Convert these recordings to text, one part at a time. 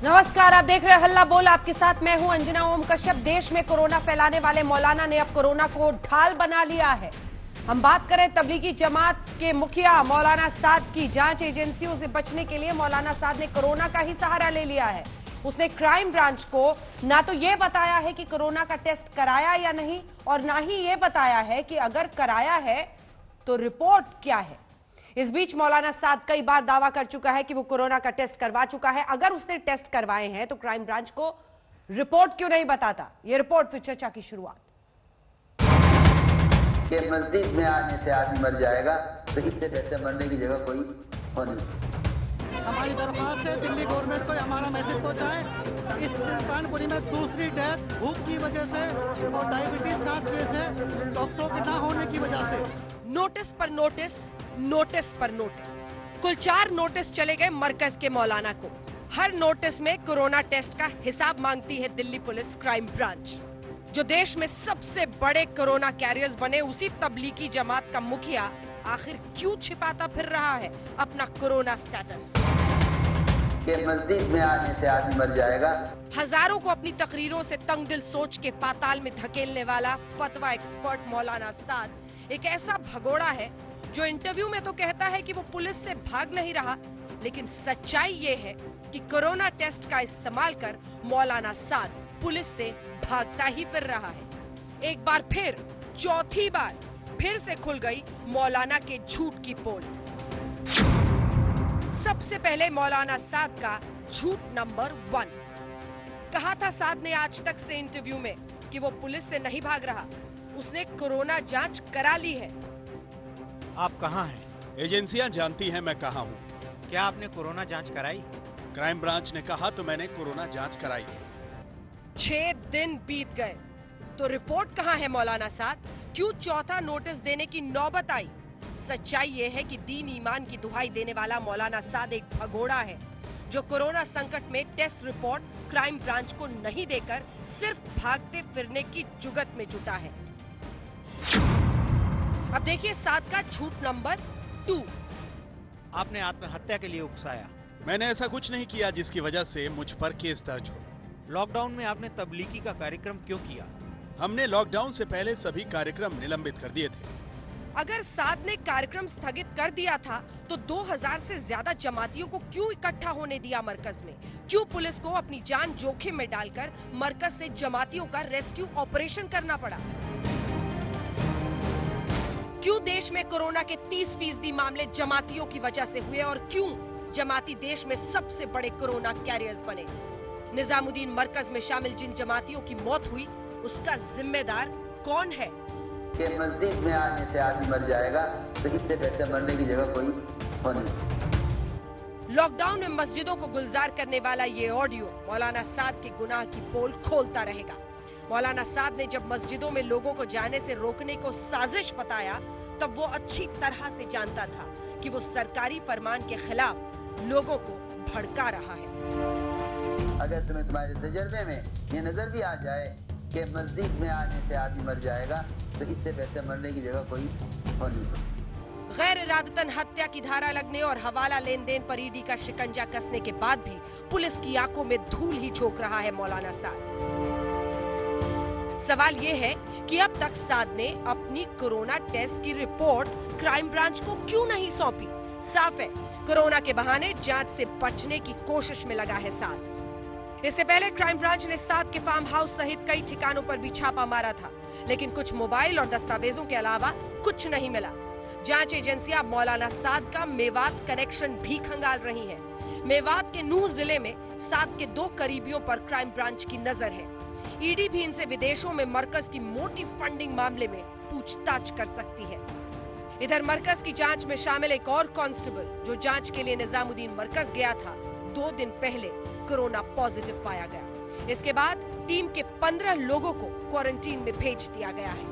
नमस्कार, आप देख रहे हैं हल्ला बोल। आपके साथ मैं हूं अंजना ओम कश्यप। देश में कोरोना फैलाने वाले मौलाना ने अब कोरोना को ढाल बना लिया है। हम बात करें तबलीगी जमात के मुखिया मौलाना साद की। जांच एजेंसियों से बचने के लिए मौलाना साद ने कोरोना का ही सहारा ले लिया है। उसने क्राइम ब्रांच को ना तो ये बताया है कि कोरोना का टेस्ट कराया या नहीं, और ना ही ये बताया है कि अगर कराया है तो रिपोर्ट क्या है। इस बीच मौलाना साद कई बार दावा कर चुका है कि वो कोरोना का टेस्ट करवा चुका है। अगर उसने टेस्ट करवाए हैं तो क्राइम ब्रांच को रिपोर्ट क्यों नहीं बताता? ये रिपोर्ट फिर चर्चा की शुरुआत। कि मस्जिद में आने से आदमी मर जाएगा, तो इससे बेहतर मरने की जगह कोई हो नहीं। हमारी दरख्वास्त है दिल्ली गवर्नमेंट को हमारा मैसेज पहुंचाए। इस सुल्तानपुरी में दूसरी डेथ भूख की वजह से और डायबिटीज सांस केस है, डॉक्टरों के ना होने की वजह से। नोटिस पर नोटिस, नोटिस पर नोटिस, कुल 4 नोटिस चले गए मरकज के मौलाना को। हर नोटिस में कोरोना टेस्ट का हिसाब मांगती है दिल्ली पुलिस क्राइम ब्रांच। जो देश में सबसे बड़े कोरोना कैरियर्स बने उसी तबलीगी जमात का मुखिया आखिर क्यों छिपाता फिर रहा है अपना कोरोना स्टेटस? कि मस्जिद में आने से आदमी मर जाएगा। हजारों को अपनी तकरीरों से तंगदिल सोच के पाताल में धकेलने वाला फतवा एक्सपर्ट मौलाना साद एक ऐसा भगोड़ा है जो इंटरव्यू में तो कहता है कि वो पुलिस से भाग नहीं रहा, लेकिन सच्चाई ये है कि कोरोना टेस्ट का इस्तेमाल कर मौलाना साद पुलिस से भागता ही फिर रहा है। एक बार फिर, चौथी बार फिर से खुल गई मौलाना के झूठ की पोल। सबसे पहले मौलाना साद का झूठ नंबर 1। कहा था साद ने आज तक से इंटरव्यू में कि वो पुलिस से नहीं भाग रहा, उसने कोरोना जांच करा ली है। आप कहाँ हैं? एजेंसियां जानती हैं मैं कहाँ हूँ। क्या आपने कोरोना जांच कराई? क्राइम ब्रांच ने कहा तो मैंने कोरोना जांच कराई। 6 दिन बीत गए तो रिपोर्ट कहाँ है मौलाना साद? क्यों चौथा नोटिस देने की नौबत आई? सच्चाई ये है कि दीन ईमान की दुहाई देने वाला मौलाना साद एक भगोड़ा है जो कोरोना संकट में टेस्ट रिपोर्ट क्राइम ब्रांच को नहीं देकर सिर्फ भागते फिरने की जुगत में जुटा है। अब देखिए साद का झूठ नंबर 2। आपने आत्महत्या के लिए उकसाया। मैंने ऐसा कुछ नहीं किया जिसकी वजह से मुझ पर केस दर्ज हो। लॉकडाउन में आपने तबलीगी का कार्यक्रम क्यों किया? हमने लॉकडाउन से पहले सभी कार्यक्रम निलंबित कर दिए थे। अगर साद ने कार्यक्रम स्थगित कर दिया था तो 2000 से ज्यादा जमातियों को क्यों इकट्ठा होने दिया मरकज में? क्यों पुलिस को अपनी जान जोखिम में डालकर मरकज से जमातियों का रेस्क्यू ऑपरेशन करना पड़ा? क्यों देश में कोरोना के 30% मामले जमातियों की वजह से हुए, और क्यों जमाती देश में सबसे बड़े कोरोना कैरियर्स बने? निजामुद्दीन मरकज में शामिल जिन जमातियों की मौत हुई उसका जिम्मेदार कौन है? कि मस्जिद में आने से आदमी मर जाएगा, तो इससे बेहतर मरने की जगह कोई हो नहीं। लॉकडाउन में मस्जिदों को गुलजार करने वाला ये ऑडियो मौलाना साद के गुनाह की पोल खोलता रहेगा। मौलाना साद ने जब मस्जिदों में लोगों को जाने से रोकने को साजिश बताया, तब वो अच्छी तरह से जानता था कि वो सरकारी फरमान के खिलाफ लोगों को भड़का रहा है। अगर तुम्हें तुम्हारे तजर्बे में ये नजर भी आ जाए कि मस्जिद में आने से आदमी मर जाएगा, तो इससे बेहतर मरने की जगह कोई हो नहीं। गैर इरादतन हत्या की धारा लगने और हवाला लेन देन पर ईडी का शिकंजा कसने के बाद भी पुलिस की आंखों में धूल ही झोंक रहा है मौलाना साद। सवाल ये है कि अब तक साद ने अपनी कोरोना टेस्ट की रिपोर्ट क्राइम ब्रांच को क्यों नहीं सौंपी? साफ है, कोरोना के बहाने जांच से बचने की कोशिश में लगा है साद। इससे पहले क्राइम ब्रांच ने साद के फार्म हाउस सहित कई ठिकानों पर भी छापा मारा था, लेकिन कुछ मोबाइल और दस्तावेजों के अलावा कुछ नहीं मिला। जांच एजेंसियां मौलाना साद का मेवात कनेक्शन भी खंगाल रही हैं। मेवात के नूह जिले में साद के 2 करीबियों पर क्राइम ब्रांच की नजर है। ईडी भी इनसे विदेशों में मरकज की मोटी फंडिंग मामले में पूछताछ कर सकती है। इधर मरकज की जांच में शामिल एक और कांस्टेबल जो जांच के लिए निजामुद्दीन मरकज गया था, 2 दिन पहले कोरोना पॉजिटिव पाया गया। इसके बाद टीम के 15 लोगों को क्वारंटीन में भेज दिया गया है।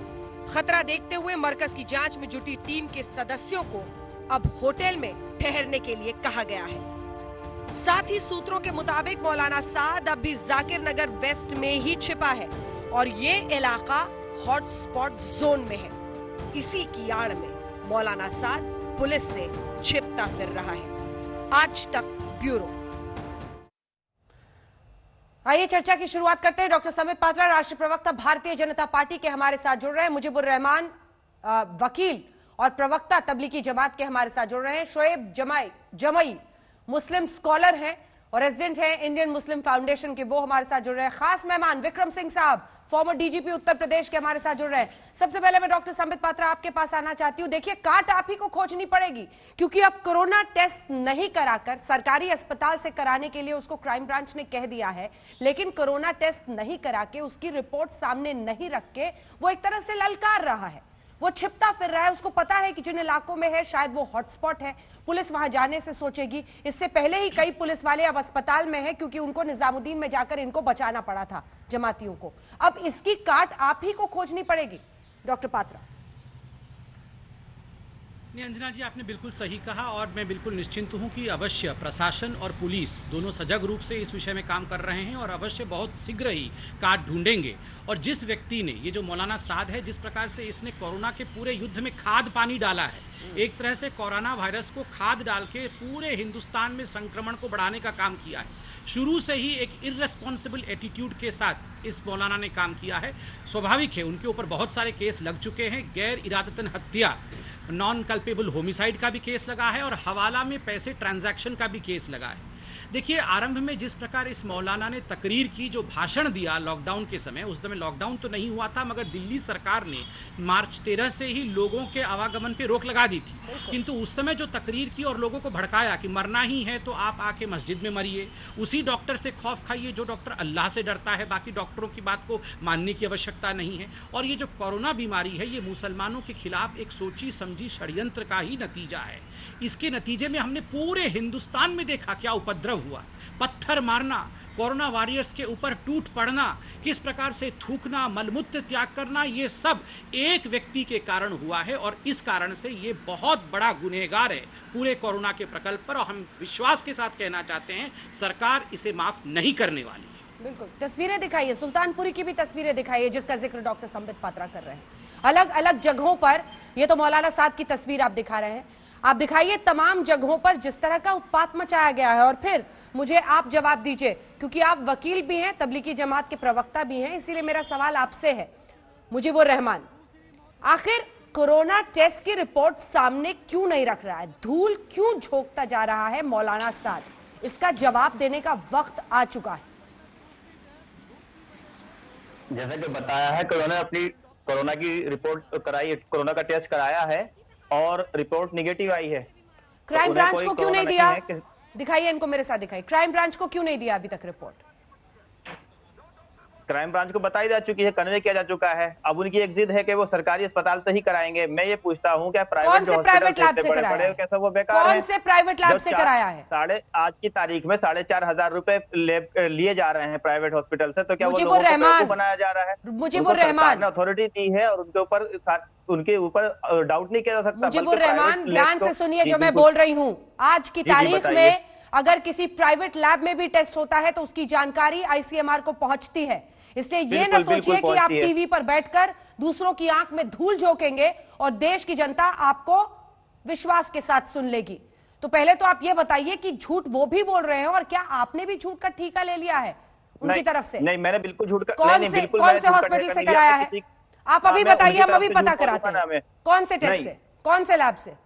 खतरा देखते हुए मरकज की जांच में जुटी टीम के सदस्यों को अब होटल में ठहरने के लिए कहा गया है। साथ ही सूत्रों के मुताबिक मौलाना साद अब भी जाकिर नगर वेस्ट में ही छिपा है और ये इलाका हॉटस्पॉट जोन में है। इसी की आड़ में मौलाना साद पुलिस से छिपता फिर रहा है। आज तक ब्यूरो। आइए चर्चा की शुरुआत करते हैं। डॉक्टर समित पात्रा, राष्ट्रीय प्रवक्ता भारतीय जनता पार्टी के हमारे साथ जुड़ रहे हैं। मुजीबुर रहमान वकील और प्रवक्ता तबलीगी जमात के हमारे साथ जुड़ रहे हैं। शोएब जमई मुस्लिम स्कॉलर हैं और रेजिडेंट हैं इंडियन मुस्लिम फाउंडेशन के, वो हमारे साथ जुड़ रहे हैं। खास मेहमान विक्रम सिंह साहब, फॉर्मर डीजीपी उत्तर प्रदेश के, हमारे साथ जुड़ रहे हैं। सबसे पहले मैं डॉक्टर समित पात्रा आपके पास आना चाहती हूं। देखिए, काट आप ही को खोजनी पड़ेगी, क्योंकि अब कोरोना टेस्ट नहीं कराकर सरकारी अस्पताल से कराने के लिए उसको क्राइम ब्रांच ने कह दिया है, लेकिन कोरोना टेस्ट नहीं करा के उसकी रिपोर्ट सामने नहीं रख के वो एक तरह से ललकार रहा है। वो छिपता फिर रहा है। उसको पता है कि जिन इलाकों में है शायद वो हॉटस्पॉट है, पुलिस वहां जाने से सोचेगी। इससे पहले ही कई पुलिस वाले अब अस्पताल में हैं, क्योंकि उनको निजामुद्दीन में जाकर इनको बचाना पड़ा था जमातियों को। अब इसकी काट आप ही को खोजनी पड़ेगी डॉक्टर पात्रा। अंजना जी, आपने बिल्कुल सही कहा और मैं बिल्कुल निश्चिंत हूं कि अवश्य प्रशासन और पुलिस दोनों सजग रूप से इस विषय में काम कर रहे हैं और अवश्य बहुत शीघ्र ही काट ढूंढेंगे। और जिस व्यक्ति ने, ये जो मौलाना साद है, जिस प्रकार से इसने कोरोना के पूरे युद्ध में खाद पानी डाला है, एक तरह से कोरोना वायरस को खाद डाल के पूरे हिंदुस्तान में संक्रमण को बढ़ाने का काम किया है। शुरू से ही एक इर्रेस्पॉन्सिबल एटीट्यूड के साथ इस मौलाना ने काम किया है। स्वाभाविक है, उनके ऊपर बहुत सारे केस लग चुके हैं। गैर इरादतन हत्या, नॉन कल्पेबल होमिसाइड का भी केस लगा है और हवाला में पैसे ट्रांजैक्शन का भी केस लगा है। देखिए, आरंभ में जिस प्रकार इस मौलाना ने तकरीर की, जो भाषण दिया लॉकडाउन के समय, उस समय लॉकडाउन तो नहीं हुआ था, मगर दिल्ली सरकार ने मार्च 13 से ही लोगों के आवागमन पे रोक लगा दी थी। किंतु उस समय जो तकरीर की और लोगों को भड़काया कि मरना ही है तो आप आके मस्जिद में मरिए, उसी डॉक्टर से खौफ खाइए जो डॉक्टर अल्लाह से डरता है, बाकी डॉक्टरों की बात को मानने की आवश्यकता नहीं है। और ये जो कोरोना बीमारी है, ये मुसलमानों के खिलाफ एक सोची समझी षड्यंत्र का ही नतीजा है। इसके नतीजे में हमने पूरे हिंदुस्तान में देखा क्या उपद्रव हुआ। पत्थर मारना, कोरोना वॉरियर्स के ऊपर टूट पड़ना, किस प्रकार से थूकना, मलमूत्र त्याग करना, ये सब एक व्यक्ति के कारण हुआ है और इस कारण से ये बहुत बड़ा गुनहगार है पूरे कोरोना के प्रकल्प पर। और हम विश्वास के साथ कहना चाहते हैं, सरकार इसे माफ नहीं करने वाली है। बिल्कुल, तस्वीरें दिखाइए, सुल्तानपुरी की भी तस्वीरें दिखाइए जिसका जिक्र डॉक्टर समित पात्रा कर रहे हैं। अलग अलग जगहों पर, ये तो मौलाना साद की तस्वीर आप दिखा रहे हैं, आप दिखाइए तमाम जगहों पर जिस तरह का उत्पात मचाया गया है। और फिर मुझे आप जवाब दीजिए, क्योंकि आप वकील भी हैं, तबलीगी जमात के प्रवक्ता भी हैं, इसीलिए मेरा सवाल आपसे है मुजीबुर रहमान, आखिर कोरोना टेस्ट की रिपोर्ट सामने क्यों नहीं रख रहा है? धूल क्यों झोंकता जा रहा है मौलाना साद? इसका जवाब देने का वक्त आ चुका है। जैसा कि बताया है, कोरोना की रिपोर्ट कराई, कोरोना का टेस्ट कराया है और रिपोर्ट निगेटिव आई है। क्राइम ब्रांच को क्यों नहीं दिया? दिखाइए इनको, मेरे साथ दिखाइए। क्राइम ब्रांच को क्यों नहीं दिया अभी तक रिपोर्ट? क्राइम ब्रांच को बताई जा चुकी है, कन्वे किया जा चुका है। अब उनकी एक जिद है कि वो सरकारी अस्पताल से ही कराएंगे। मैं ये पूछता हूँ, क्या प्राइवेट लैब से कराया है? कैसा वो बेकार है? कौन से प्राइवेट लैब से कराया है? आज की तारीख में 4,500 रुपए लिए जा रहे हैं प्राइवेट हॉस्पिटल से, तो क्या वो मुजीबुर रहमान बनाया जा रहा है? मुजीबुर रहमान ने अथॉरिटी दी है और उनके ऊपर डाउट नहीं किया जा सकता। मुजीबुर रहमान, ध्यान से सुनिए जो मैं बोल रही हूँ। आज की तारीख में अगर किसी प्राइवेट लैब में भी टेस्ट होता है तो उसकी जानकारी आईसीएमआर को पहुंचती है। इसलिए ये न सोचिए कि आप टीवी पर बैठकर दूसरों की आंख में धूल झोंकेंगे और देश की जनता आपको विश्वास के साथ सुन लेगी। तो पहले तो आप ये बताइए कि झूठ वो भी बोल रहे हैं और क्या आपने भी झूठ का ठेका ले लिया है उनकी तरफ से? नहीं, मैंने बिल्कुल झूठ का। कौन से हॉस्पिटल से कराया है? आप अभी बताइए, हम अभी पता कराते हैं। कौन से टेस्ट से, कौन से लैब से?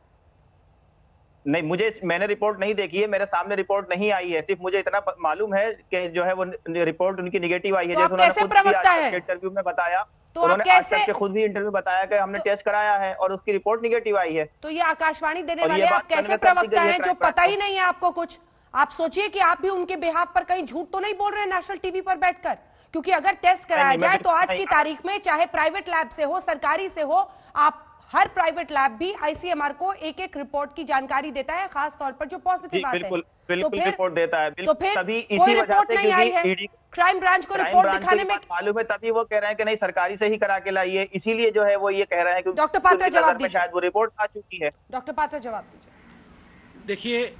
नहीं, मैंने रिपोर्ट नहीं देखी है, मेरे सामने रिपोर्ट नहीं आई है। सिर्फ मुझे इतना मालूम है कि जो है वो रिपोर्ट उनकी निगेटिव आई है। जैसे उन्होंने इंटरव्यू में बताया, तो उन्होंने आज तक खुद भी इंटरव्यू बताया कि हमने टेस्ट कराया है और उसकी रिपोर्ट निगेटिव आई है। तो ये आकाशवाणी देने वाले आप कैसे प्रवक्ता हैं जो पता ही नहीं है आपको कुछ? आप सोचिए कि आप भी उनके बिहाफ पर कहीं झूठ तो नहीं बोल रहे हैं नेशनल टीवी पर बैठकर, क्योंकि अगर टेस्ट कराया जाए तो आज की तारीख में चाहे प्राइवेट लैब से हो, सरकारी से हो, आप हर प्राइवेट लैब भी आईसीएमआर को एक एक रिपोर्ट की जानकारी देता है, खास तौर पर जो पॉजिटिव आते हैं। बिल्कुल रिपोर्ट देता है। तो फिर कोई रिपोर्ट नहीं आई है क्राइम ब्रांच को रिपोर्ट दिखाने में? मालूम है, तभी वो कह रहे हैं कि नहीं सरकारी से ही करा के लाइए, इसीलिए जो है वो ये कह रहे हैं कि डॉक्टर पात्रा जवाब दीजिए। शायद वो रिपोर्ट आ चुकी है। डॉक्टर पात्रा जवाब दीजिए।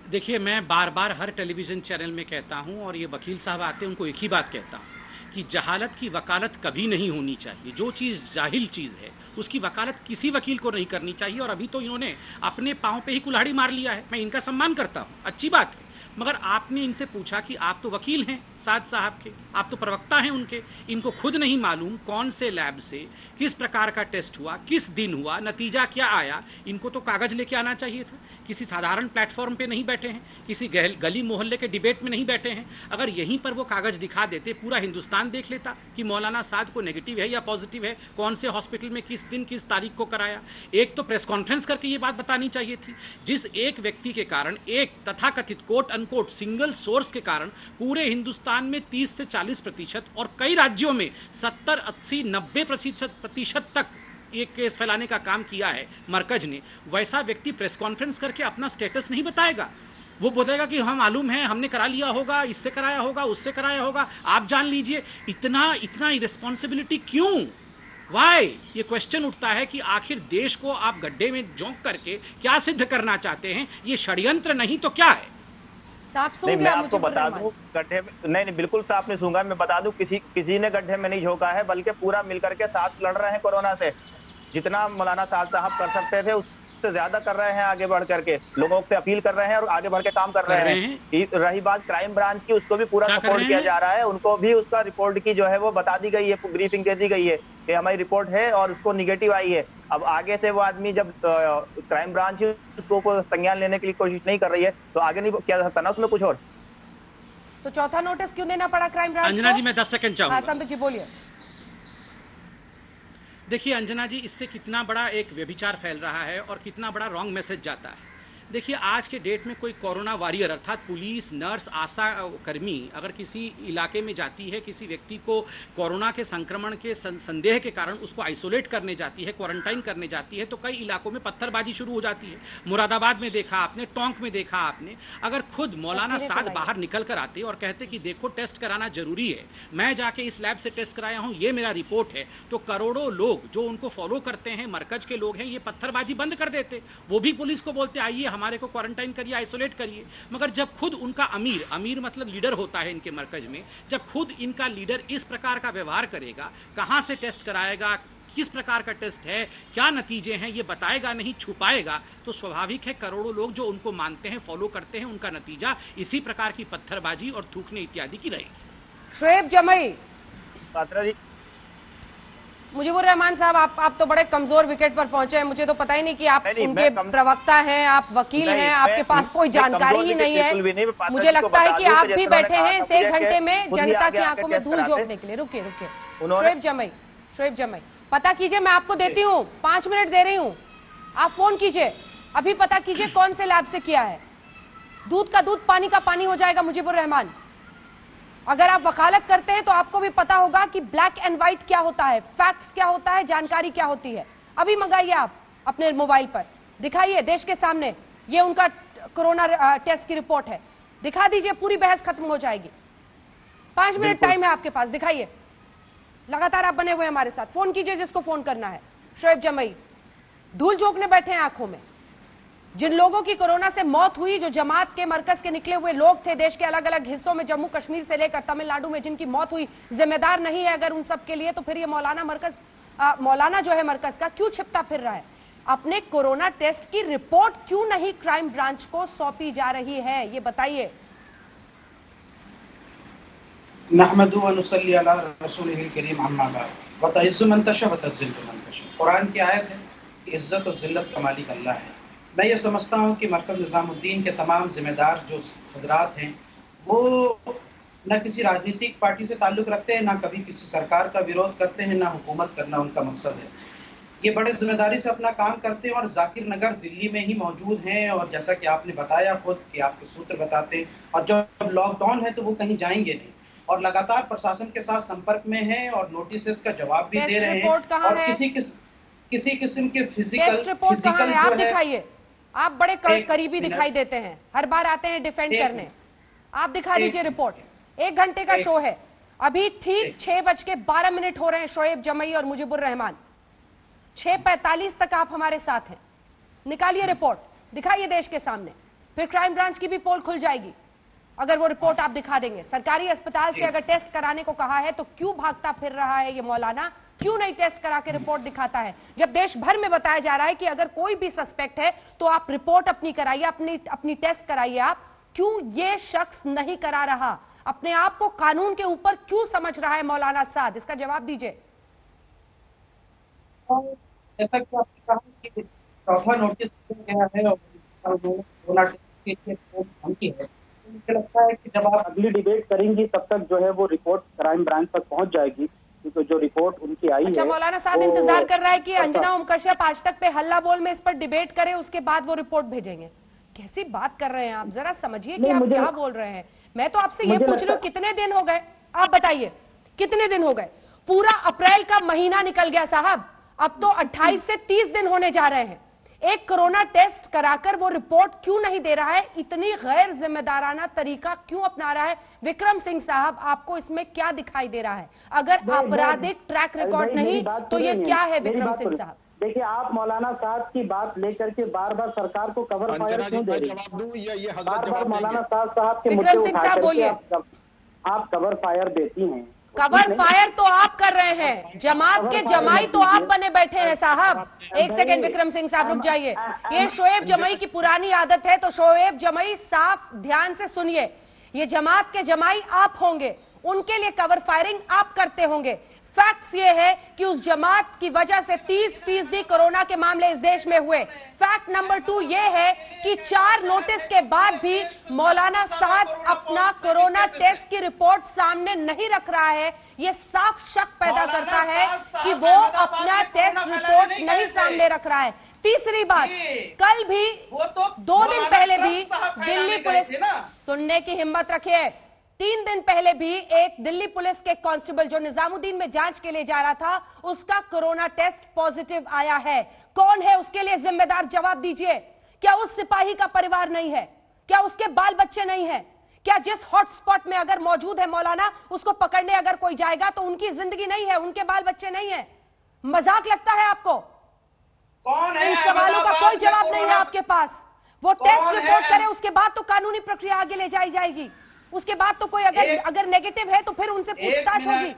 देखिए मैं बार बार हर टेलीविजन चैनल में कहता हूं और ये वकील साहब आते हैं उनको एक ही बात कहता हूं कि जहालत की वकालत कभी नहीं होनी चाहिए। जो चीज़ जाहिल चीज़ है उसकी वकालत किसी वकील को नहीं करनी चाहिए। और अभी तो इन्होंने अपने पाँव पे ही कुल्हाड़ी मार लिया है। मैं इनका सम्मान करता हूँ, अच्छी बात है, मगर आपने इनसे पूछा कि आप तो वकील हैं साद साहब के, आप तो प्रवक्ता हैं उनके, इनको खुद नहीं मालूम कौन से लैब से किस प्रकार का टेस्ट हुआ, किस दिन हुआ, नतीजा क्या आया। इनको तो कागज लेके आना चाहिए था। किसी साधारण प्लेटफॉर्म पे नहीं बैठे हैं, किसी गली मोहल्ले के डिबेट में नहीं बैठे हैं। अगर यहीं पर वो कागज दिखा देते, पूरा हिंदुस्तान देख लेता कि मौलाना साद को नेगेटिव है या पॉजिटिव है, कौन से हॉस्पिटल में किस दिन किस तारीख को कराया। एक तो प्रेस कॉन्फ्रेंस करके ये बात बतानी चाहिए थी। जिस एक व्यक्ति के कारण, एक तथाकथित कोट अनकोट सिंगल सोर्स के कारण पूरे हिंदुस्तान में 30 से 40% और कई राज्यों में 70, 80, 90% तक ये केस फैलाने का काम किया है मरकज ने, वैसा व्यक्ति प्रेस कॉन्फ्रेंस करके अपना स्टेटस नहीं बताएगा। वो बोलेगा कि हम मालूम है, हमने करा लिया होगा, इससे कराया होगा, उससे कराया होगा, आप जान लीजिए। इतना इरेस्पॉन्सिबिलिटी क्यों? वाई? ये क्वेश्चन उठता है कि आखिर देश को आप गड्ढे में झोंक करके क्या सिद्ध करना चाहते हैं? ये षड्यंत्र नहीं तो क्या है? नहीं, मैं आपको बता दूं, गड्ढे में नहीं, बिल्कुल साफ नहीं सूंगा। मैं बता दूं, किसी ने गड्ढे में नहीं झोंका है, बल्कि पूरा मिलकर के साथ लड़ रहे हैं कोरोना से। जितना मौलाना साद साहब कर सकते थे उससे ज्यादा कर रहे हैं, आगे बढ़ करके लोगों से अपील कर रहे हैं और आगे बढ़ के काम कर रहे हैं। रही बात क्राइम ब्रांच की, उसको भी पूरा सपोर्ट किया जा रहा है। उनको भी उसका रिपोर्ट की जो है वो बता दी गई है, ब्रीफिंग दे दी गई है कि हमारी रिपोर्ट है और उसको निगेटिव आई है। अब आगे से वो आदमी जब क्राइम ब्रांच उसको संज्ञान लेने के लिए कोशिश नहीं कर रही है तो आगे नहीं किया जा सकता ना उसमें कुछ और। तो चौथा नोटिस क्यों देना पड़ा क्राइम ब्रांच? अंजना जी, मैं 10 सेकंड चाहूंगा। संबित जी बोलिए। देखिए अंजना जी, इससे कितना बड़ा एक व्यभिचार फैल रहा है और कितना बड़ा रॉन्ग मैसेज जाता है। देखिए आज के डेट में कोई कोरोना वॉरियर अर्थात पुलिस, नर्स, आशा कर्मी अगर किसी इलाके में जाती है, किसी व्यक्ति को कोरोना के संक्रमण के संदेह के कारण उसको आइसोलेट करने जाती है, क्वारंटाइन करने जाती है, तो कई इलाकों में पत्थरबाजी शुरू हो जाती है। मुरादाबाद में देखा आपने, टोंक में देखा आपने। अगर खुद मौलाना साद बाहर निकल कर आते और कहते कि देखो टेस्ट कराना जरूरी है, मैं जाके इस लैब से टेस्ट कराया हूँ, ये मेरा रिपोर्ट है, तो करोड़ों लोग जो उनको फॉलो करते हैं, मरकज के लोग हैं, ये पत्थरबाजी बंद कर देते। वो भी पुलिस को बोलते आइए हमारे को क्वारंटाइन करिए, आइसोलेट करिए। मगर जब खुद उनका अमीर मतलब लीडर होता है इनके मरकज में, जब खुद इनका लीडर इस प्रकार का व्यवहार करेगा, कहां से टेस्ट कराएगा, किस प्रकार का टेस्ट है, क्या नतीजे हैं, ये बताएगा नहीं, छुपाएगा, तो स्वाभाविक है करोड़ों लोग जो उनको मानते हैं, फॉलो करते हैं, उनका नतीजा इसी प्रकार की पत्थरबाजी और थूकने इत्यादि की रहेगी। शोएब जमई, पात्रा जी, मुजीबुर रहमान साहब, आप तो बड़े कमजोर विकेट पर पहुंचे हैं। मुझे तो पता ही नहीं कि आप उनके प्रवक्ता हैं, आप वकील हैं, आपके पास कोई जानकारी ही नहीं है। मुझे लगता है कि आप भी बैठे हैं इस 1 घंटे में जनता की आंखों में धूल झोंकने के लिए। रुकिए शोएब जमई, पता कीजिए, मैं आपको देती हूँ 5 मिनट दे रही हूँ, आप फोन कीजिए, अभी पता कीजिए कौन से लैब से किया है। दूध का दूध, पानी का पानी हो जाएगा। मुजीबुर रहमान, अगर आप वकालत करते हैं तो आपको भी पता होगा कि ब्लैक एंड व्हाइट क्या होता है, फैक्ट्स क्या होता है, जानकारी क्या होती है। अभी मंगाइए आप अपने मोबाइल पर, दिखाइए देश के सामने, ये उनका कोरोना टेस्ट की रिपोर्ट है, दिखा दीजिए, पूरी बहस खत्म हो जाएगी। 5 मिनट टाइम है आपके पास, दिखाइए। लगातार आप बने हुए हमारे साथ, फोन कीजिए जिसको फोन करना है। शोएब जमई धूल झोंकने बैठे हैं आंखों में। जिन लोगों की कोरोना से मौत हुई, जो जमात के मरकज के निकले हुए लोग थे, देश के अलग अलग हिस्सों में, जम्मू कश्मीर से लेकर तमिलनाडु में जिनकी मौत हुई, जिम्मेदार नहीं है अगर उन सब के लिए, तो फिर ये मौलाना जो है मरकज का क्यों छिपता फिर रहा है? अपने कोरोना टेस्ट की रिपोर्ट क्यों नहीं क्राइम ब्रांच को सौंपी जा रही है, ये बताइए। नहमदु व नुसल्ली अला रसूलिहिल करीम अम्मा बाद व तइज़्ज़ु मन तशा व तुज़िल्लु मन तशा। कुरान की आयत है कि इज्जत और जिल्लत का मालिक अल्लाह है। मैं ये समझता हूँ कि मरकज़ निज़ामुद्दीन के तमाम जिम्मेदार जो हजरात हैं वो न किसी राजनीतिक पार्टी से ताल्लुक़ रखते हैं, ना कभी किसी सरकार का विरोध करते हैं, ना हुकूमत करना उनका मकसद है। ये बड़े जिम्मेदारी से अपना काम करते हैं और जाकिर नगर दिल्ली में ही मौजूद हैं। और जैसा कि आपने बताया खुद कि आपके सूत्र बताते हैं, और जब लॉकडाउन है तो वो कहीं जाएंगे नहीं, और लगातार प्रशासन के साथ संपर्क में हैं और नोटिस का जवाब भी दे रहे हैं। और किसी किस्म के फिजिकल आप दिखाइए, आप बड़े करीबी दिखाई देते हैं, हर बार आते हैं डिफेंड करने, आप दिखा दीजिए रिपोर्ट। 1 घंटे का शो है, अभी ठीक 6:12 हो रहे हैं। शोएब जमई और मुजीबुर रहमान, 6:45 तक आप हमारे साथ हैं। निकालिए रिपोर्ट, दिखाइए देश के सामने, फिर क्राइम ब्रांच की भी पोल खुल जाएगी अगर वो रिपोर्ट आप दिखा देंगे। सरकारी अस्पताल से अगर टेस्ट कराने को कहा है तो क्यों भागता फिर रहा है ये मौलाना? क्यों नहीं टेस्ट करा के रिपोर्ट दिखाता है? जब देश भर में बताया जा रहा है कि अगर कोई भी सस्पेक्ट है तो आप रिपोर्ट अपनी कराइए, अपनी टेस्ट कराइए। आप क्यों ये शख्स नहीं करा रहा? अपने आप को कानून के ऊपर क्यों समझ रहा है मौलाना साद? इसका जवाब दीजिए। जैसा कि आपने कहा कि चौथा नोटिस दिया गया है और कोरोना टेस्ट के लिए रिपोर्ट मांगी है, तो मुझे लगता है कि जब आप अगली डिबेट करेंगी तब तक जो है वो रिपोर्ट क्राइम ब्रांच तक पहुंच जाएगी, क्योंकि जो रिपोर्ट उनकी आई अच्छा, है मौलाना साद इंतजार कर रहा है कि अंजना ओम कश्यप आज तक पे हल्ला बोल में इस पर डिबेट करे, उसके बाद वो रिपोर्ट भेजेंगे। कैसी बात कर रहे हैं आप? जरा समझिए कि आप क्या बोल रहे हैं। मैं तो आपसे ये पूछ रही हूँ, कितने दिन हो गए? आप बताइए कितने दिन हो गए? पूरा अप्रैल का महीना निकल गया साहब, अब तो 28 से 30 दिन होने जा रहे हैं। एक कोरोना टेस्ट कराकर वो रिपोर्ट क्यों नहीं दे रहा है? इतनी गैर जिम्मेदाराना तरीका क्यों अपना रहा है? विक्रम सिंह साहब, आपको इसमें क्या दिखाई दे रहा है? अगर आपराधिक ट्रैक रिकॉर्ड नहीं तो ये क्या है विक्रम सिंह साहब? देखिए, आप मौलाना साहब की बात लेकर के बार बार सरकार को कवर फायर क्यों दे रही है? बार बार मौलाना साहब के मुद्दे उठा करके आप कवर फायर देती हैं। कवर फायर तो आप कर रहे हैं, जमात के जमाई तो आप बने बैठे हैं साहब। एक सेकंड विक्रम सिंह साहब रुक जाइए। ये शोएब जमाई की पुरानी आदत है, तो शोएब जमाई साफ ध्यान से सुनिए, ये जमात के जमाई आप होंगे, उनके लिए कवर फायरिंग आप करते होंगे। फैक्ट्स ये है कि उस जमात की वजह से 30% कोरोना के मामले इस देश में हुए। फैक्ट नंबर 2 ये है कि 4 नोटिस के बाद भी मौलाना साद अपना कोरोना टेस्ट की रिपोर्ट सामने नहीं रख रहा है। ये साफ शक पैदा करता है कि वो अपना टेस्ट रिपोर्ट नहीं सामने रख रहा है। तीसरी बात, कल भी 2 दिन पहले भी दिल्ली पुलिस, सुनने की हिम्मत रखिए, 3 दिन पहले भी एक दिल्ली पुलिस के कांस्टेबल जो निजामुद्दीन में जांच के लिए जा रहा था, उसका कोरोना टेस्ट पॉजिटिव आया है। कौन है उसके लिए जिम्मेदार? जवाब दीजिए। क्या उस सिपाही का परिवार नहीं है? क्या उसके बाल बच्चे नहीं है? क्या जिस हॉटस्पॉट में अगर मौजूद है मौलाना, उसको पकड़ने अगर कोई जाएगा तो उनकी जिंदगी नहीं है, उनके बाल बच्चे नहीं है? मजाक लगता है आपको? कौन है? इन सवालों का कोई जवाब नहीं है आपके पास। वो टेस्ट रिपोर्ट करे, उसके बाद तो कानूनी प्रक्रिया आगे ले जाई जाएगी, उसके बाद तो कोई अगर नेगेटिव है तो फिर उनसे पूछताछ होगी।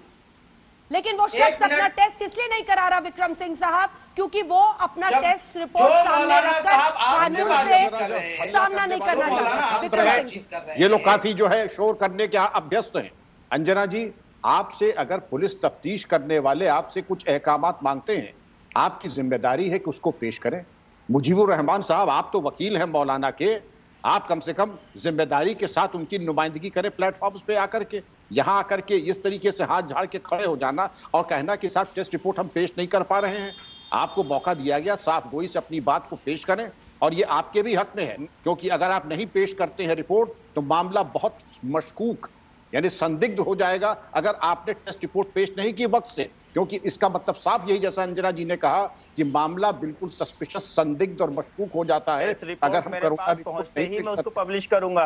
लेकिन वो शख्स अपना टेस्ट इसलिए नहीं करा रहा विक्रम सिंह साहब, क्योंकि वो अपना टेस्ट रिपोर्ट सामने रखकर कानून से सामना नहीं करना चाहता। विक्रम सिंह, ये लोग काफी जो है शोर करने के अभ्यस्त हैं। अंजना जी, आपसे अगर पुलिस तफ्तीश करने वाले आपसे कुछ अहकामात मांगते हैं, आपकी जिम्मेदारी है कि उसको पेश करें। मुजीबुर रहमान साहब, आप तो वकील हैं मौलाना के, आप कम से कम जिम्मेदारी के साथ उनकी नुमाइंदगी करें प्लेटफॉर्म्स पे आकर के। यहां आकर के इस तरीके से हाथ झाड़ के खड़े हो जाना और कहना कि साहब टेस्ट रिपोर्ट हम पेश नहीं कर पा रहे हैं। आपको मौका दिया गया, साफ गोई से अपनी बात को पेश करें, और ये आपके भी हक में है, क्योंकि अगर आप नहीं पेश करते हैं रिपोर्ट तो मामला बहुत मशकूक यानी संदिग्ध हो जाएगा अगर आपने टेस्ट रिपोर्ट पेश नहीं की वक्त से, क्योंकि इसका मतलब साफ यही, जैसा अंजना जी ने कहा, कि मामला बिल्कुल सस्पिशियस, संदिग्ध और मशकूक हो जाता है। अगर हम कोरोना पहुंचते ही मैं उसको पब्लिश करूंगा,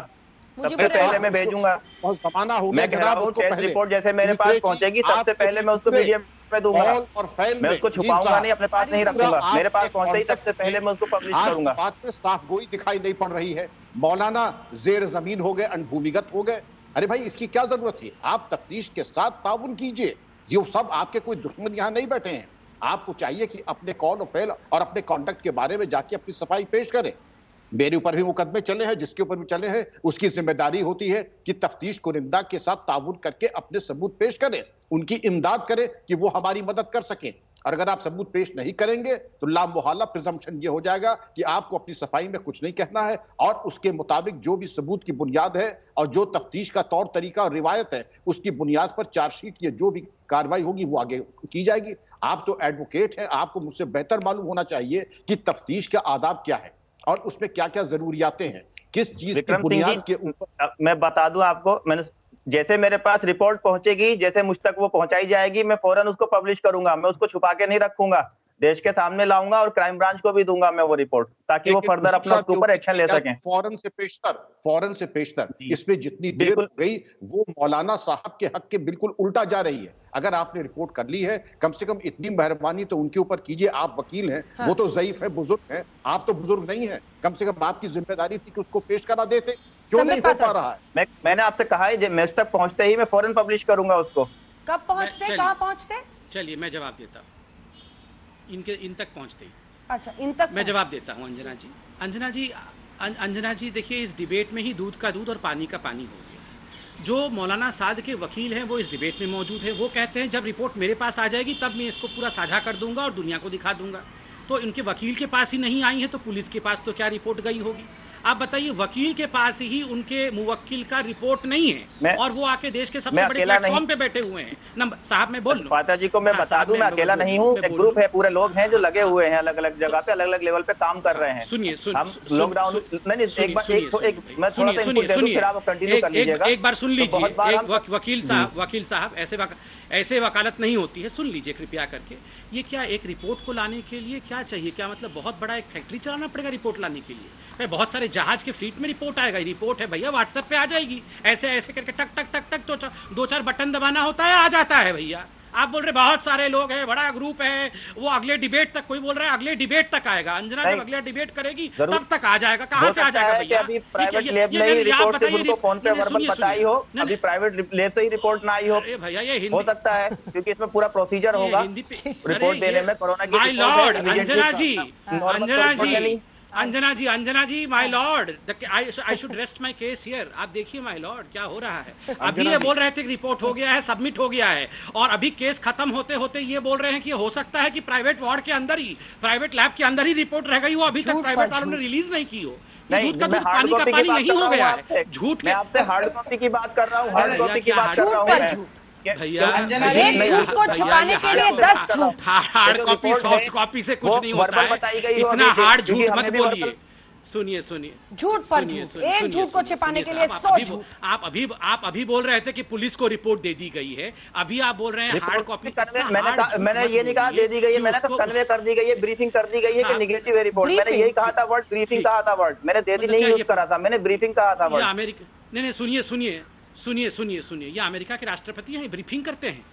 सबसे पहले मैं भेजूंगा। बहुत जमाना हो मैं कह रहा हूं टेस्ट रिपोर्ट जैसे मेरे पास पहुंचेगी, सबसे पहले मैं उसको मीडिया में दूंगा, मैं उसको छुपाऊंगा नहीं, अपने पास नहीं रखूंगा। मेरे पास पहुंचते ही सबसे पहले मैं उसको पब्लिश करूंगा। बात में साफ गोई दिखाई नहीं पड़ रही है। मौलाना जेर जमीन हो गए, अनभूमिगत हो गए। अरे भाई, इसकी क्या जरूरत थी? आप तफ्तीश के साथ ताउन कीजिए। ये सब आपके कोई दुश्मन यहां नहीं बैठे हैं। आपको चाहिए कि अपने कॉल और फेल और अपने कॉन्डक्ट के बारे में जाके अपनी सफाई पेश करें। मेरे ऊपर भी मुकदमे चले हैं, जिसके ऊपर भी चले हैं, उसकी जिम्मेदारी होती है कि तफ्तीश कुरिंदा के साथ ताउन करके अपने सबूत पेश करें, उनकी इमदाद करें कि वो हमारी मदद कर सकें। और अगर आप सबूत पेश नहीं करेंगे तो लामुहल्ला प्रिजम्पशन ये हो जाएगा कि आपको अपनी सफाई में कुछ नहीं कहना है, और उसके मुताबिक जो भी सबूत की बुनियाद है और जो तफ्तीश का तौर तरीका और रिवायत है, उसकी बुनियाद पर चार्जशीट या जो भी कार्रवाई होगी वो आगे की जाएगी। आप तो एडवोकेट हैं, आपको मुझसे बेहतर मालूम होना चाहिए कि तफ्तीश का आदाब क्या है और उसमें क्या क्या जरूरियातें हैं, किस चीज की बुनियाद के ऊपर। मैं बता दूं आपको, मैंने जैसे मेरे पास रिपोर्ट पहुंचेगी, जैसे मुझ तक वो पहुंचाई जाएगी, मैं फौरन उसको पब्लिश करूंगा। मैं उसको छुपा के नहीं रखूंगा, देश के सामने लाऊंगा और क्राइम ब्रांच को भी दूंगा मैं वो रिपोर्ट, ताकि वो फर्दर अपना उसके ऊपर एक्शन ले सकें। फौरन से पेशतर इसमें जितनी देर हो गई वो मौलाना साहब के हक के बिल्कुल उल्टा जा रही है। अगर आपने रिपोर्ट कर ली है, कम से कम इतनी मेहरबानी तो उनके ऊपर कीजिए। आप वकील हैं, हाँ। वो तो ज़ईफ है, बुजुर्ग है, आप तो बुजुर्ग नहीं है। कम से कम आपकी जिम्मेदारी थी कि उसको पेश करा देते। क्यों नहीं हो पा रहा है? मैंने आपसे कहा है, मैं तक पहुंचते ही मैं फौरन पब्लिश करूंगा उसको। कब पहुंचते, कहां पहुंचते? चलिए मैं जवाब देता हूं, इन तक पहुंचते ही। अच्छा, इन तक मैं जवाब देता हूं। अंजना जी, अंजना जी देखिए, इस डिबेट में ही दूध का दूध और पानी का पानी हो गया। जो मौलाना साद के वकील हैं वो इस डिबेट में मौजूद है। वो कहते हैं जब रिपोर्ट मेरे पास आ जाएगी तब मैं इसको पूरा साझा कर दूंगा और दुनिया को दिखा दूंगा। तो इनके वकील के पास ही नहीं आई है तो पुलिस के पास तो क्या रिपोर्ट गई होगी? आप बताइए, वकील के पास ही उनके मुवक्किल का रिपोर्ट नहीं है और वो आके देश के सबसे बड़े प्लेटफॉर्म पे बैठे हुए हैं। नंबर साहब मैं बोल लूं, पात्रा जी को मैं बता दूं, मैं अकेला नहीं हूं, एक ग्रुप है, पूरे लोग हैं जो लगे हुए हैं, अलग अलग जगह पे अलग अलग लेवल पे काम कर रहे हैं। सुनिए लॉकडाउन नहीं, एक बार मैं थोड़ा सा इनपुट दे दूं, फिर आप कंटिन्यू कर लीजिएगा। एक बार सुन लीजिए वकील साहब, ऐसे वकालत नहीं होती है। सुन लीजिए कृपया करके, ये क्या एक रिपोर्ट को लाने के लिए क्या चाहिए? क्या मतलब बहुत बड़ा एक फैक्ट्री चलाना पड़ेगा रिपोर्ट लाने के लिए? बहुत सारे जहाज के फ्लीट में रिपोर्ट आएगा। रिपोर्ट है भैया, व्हाट्सएप पे आ जाएगी, ऐसे ऐसे करके टक टक टक टक तो 2-4 बटन दबाना होता है, आ जाता है भैया। आप बोल रहे बहुत सारे लोग हैं, बड़ा ग्रुप है, वो अगले डिबेट तक, कोई बोल रहा है अगले डिबेट तक आएगा। अंजना जब अगला डिबेट करेगी तब तक आ जाएगा। कहां से आ जाएगा भैया? अभी प्राइवेट लैब में ही रिपोर्ट से उनको फोन पे वर्बल बताई हो, अभी प्राइवेट लैब से ही रिपोर्ट ना आई हो। भैया ये हो सकता है क्योंकि इसमें पूरा प्रोसीजर होगा रिपोर्ट देने में कोरोना की। My lord Anjana ji my lord, I should rest my case here. आप देखिए माय लॉर्ड क्या हो रहा है। अभी ये बोल रहे थे कि रिपोर्ट हो गया है, सबमिट हो गया है, और अभी केस खत्म होते होते ये बोल रहे हैं कि हो सकता है कि प्राइवेट वार्ड के अंदर ही, प्राइवेट लैब के अंदर ही रिपोर्ट रह गई हो, अभी तक प्राइवेट वालों ने रिलीज नहीं की हो। दूध का दूध पानी का पानी नहीं हो गया है। झूठ, मैं आपसे हार्ड कॉपी की बात कर रहा हूँ, हार्ड कॉपी की बात कर रहा हूँ भैया। एक झूठ को छिपाने के लिए 10 झूठ। हार्ड कॉपी सॉफ्ट कॉपी से कुछ नहीं होता है, इतना हार्ड झूठ मत बोलिए। सुनिए झूठ पर झूठ, एक झूठ को छिपाने के लिए 100 झूठ। आप अभी बोल रहे थे कि पुलिस को रिपोर्ट दे दी गई है, अभी आप बोल रहे हैं हार्ड कॉपी। मैंने ये नहीं कहा दे दी गई है, मैंने तो कन्वे कर दी गई है, ब्रीफिंग कर दी गई है कि निगेटिव है रिपोर्ट। मैंने यही कहा था वर्ड, ब्रीफिंग कहा था वर्ड, मैंने दे दी नहीं यूज करा था, मैंने ब्रीफिंग कहा था वर्ड। अमेरिका नहीं, सुनिए, ये अमेरिका के राष्ट्रपति हैं, ब्रीफिंग करते हैं।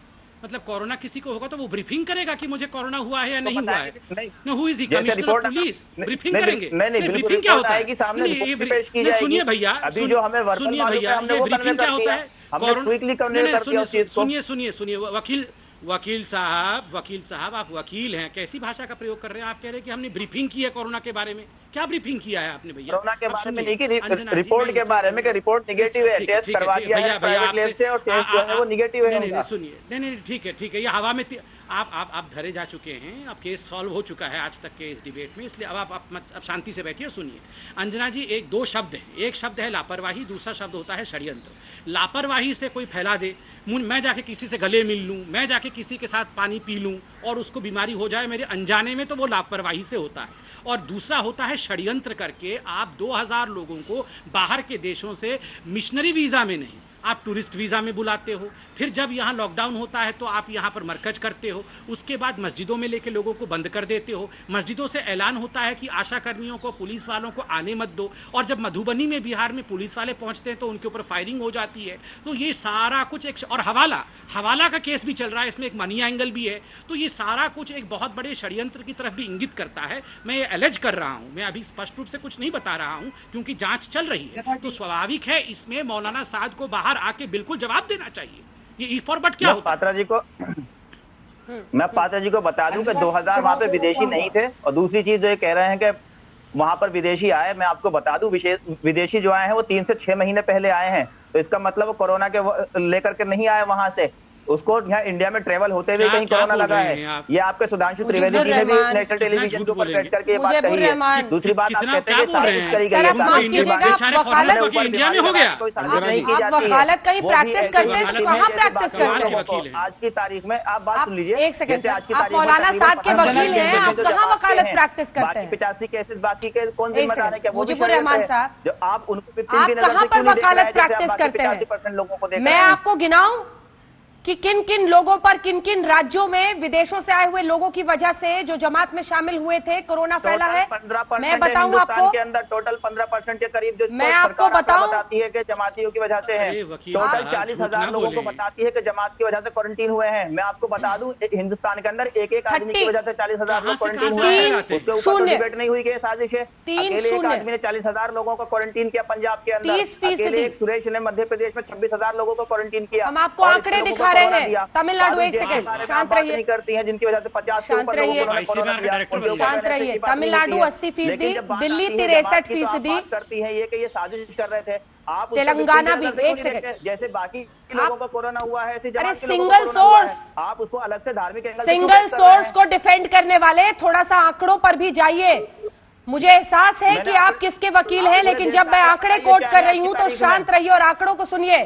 मतलब कोरोना किसी को होगा तो वो ब्रीफिंग करेगा कि मुझे कोरोना हुआ है या नहीं हुआ है। No, who is he? Commissioner of police briefing करेंगे। ब्रीफिंग क्या होता है? सुनिए भैया, अभी जो हमें सुनिए भैया, ये ब्रीफिंग क्या होता है? सुनिए वकील साहब, आप वकील हैं, कैसी भाषा का प्रयोग कर रहे हैं? आप कह रहे हैं कि हमने ब्रीफिंग की है कोरोना के बारे में। क्या ब्रीफिंग किया है आपने भैया? कोरोना के बारे में नहीं की, रिपोर्ट के बारे में कि रिपोर्ट निगेटिव है, टेस्ट करवा दिया है प्राइवेट लैब से और टेस्ट जो है वो निगेटिव है। नहीं सुनिए, नहीं ठीक है, ये हवा में आप धरे जा चुके हैं, अब केस सॉल्व हो चुका है आज तक के इस डिबेट में, इसलिए अब आप शांति से बैठिए। सुनिए अंजना जी, दो शब्द है, एक शब्द है लापरवाही, दूसरा शब्द होता है षड्यंत्र। लापरवाही से कोई फैला दे, मैं जाके किसी से गले मिल लूं, मैं जाके किसी के साथ पानी पी लूं और उसको बीमारी हो जाए मेरे अनजाने में, तो वो लापरवाही से होता है। और दूसरा होता है षड्यंत्र करके आप 2000 लोगों को बाहर के देशों से मिशनरी वीजा में नहीं, आप टूरिस्ट वीजा में बुलाते हो, फिर जब यहाँ लॉकडाउन होता है तो आप यहाँ पर मरकज करते हो, उसके बाद मस्जिदों में लेके लोगों को बंद कर देते हो, मस्जिदों से ऐलान होता है कि आशा कर्मियों को, पुलिस वालों को आने मत दो, और जब मधुबनी में बिहार में पुलिस वाले पहुंचते हैं तो उनके ऊपर फायरिंग हो जाती है। तो ये सारा कुछ एक, और हवाला का केस भी चल रहा है, इसमें एक मनी एंगल भी है। तो ये सारा कुछ एक बहुत बड़े षड्यंत्र की तरफ भी इंगित करता है। मैं ये एलेज कर रहा हूँ, मैं अभी स्पष्ट रूप से कुछ नहीं बता रहा हूँ क्योंकि जांच चल रही है, तो स्वाभाविक है इसमें मौलाना साद को बाहर आके बिल्कुल जवाब देना चाहिए। ये ई फॉरवर्ड क्या होता है? मैं पात्रा जी को बता दूं कि 2000 वहां पे विदेशी नहीं थे, और दूसरी चीज जो ये कह रहे हैं कि वहां पर विदेशी आए, मैं आपको बता दूं विदेशी जो आए हैं वो 3 से 6 महीने पहले आए हैं, तो इसका मतलब वो कोरोना के लेकर के नहीं आए वहां से, उसको यहाँ इंडिया में ट्रेवल होते हुए कहीं कोरोना लगा है। ये आपके सुधांशु त्रिवेदी जी ने भी नेशनल टेलीविजन के ऊपर बैठ करके ये बात कही है। दूसरी बात आप कहते हैं कि साजिश करी गई है, इंडिया में हो गया, नहीं की जाती है, प्रैक्टिस करते हैं तो कहाँ प्रैक्टिस करते हैं? आज की तारीख में आप बात सुन लीजिए, एक सेकंड, आप मौलाना साद के वकील हैं, आप कहाँ वकालत प्रैक्टिस करते हैं? 85 केसेस बाकी के कौन जिम्मेदार है? क्या मुजीबुर रहमान साहब, जो आप उनको आप कहाँ पर वकालत प्रैक्टिस करते हैं? 85% लोगों को देखा, मैं आपको गिनाऊं कि किन किन लोगों पर, किन किन राज्यों में विदेशों से आए हुए लोगों की वजह से जो जमात में शामिल हुए थे कोरोना फैला है? मैं बताऊं आपको, के अंदर टोटल 15% के करीब जो मैं आपको बताती है कि जमातियों की वजह से है, टोटल 40,000 लोगों को बताती है कि जमात की वजह से क्वारंटीन हुए हैं। मैं आपको बता दूं हिंदुस्तान के अंदर एक आदमी की वजह से 40,000 लोग क्वारंटीन हुए हैं, उसके ऊपर डिबेट नहीं हुई कि साजिश है। अकेले एक आदमी ने 40,000 लोगों को क्वारंटीन किया पंजाब के अंदर, अकेले एक सुरेश ने मध्य प्रदेश में 26,000 लोगों को क्वारंटीन किया। हम आपको आंकड़े दिखा दिखा रहे हैं। तमिलनाडु, एक सेकंड शांत रहिए, नहीं करती हैं, जिनकी वजह से 50 से ऊपर लोगों को कोरोना दिया। शांत रहिए। तमिलनाडु 80%, दिल्ली 63% करती है ये कि ये साजिश कर रहे थे। आप तेलंगाना भी, एक सेकंड, जैसे बाकी लोगों का कोरोना हुआ है ऐसे अरे सिंगल सोर्स, आप उसको अलग से धार्मिक सिंगल सोर्स को डिफेंड करने वाले थोड़ा सा आंकड़ों पर भी जाइए। मुझे एहसास है कि आप किसके वकील हैं, लेकिन जब मैं आंकड़े कोट कर रही हूं तो शांत रहिए और आंकड़ों को सुनिए।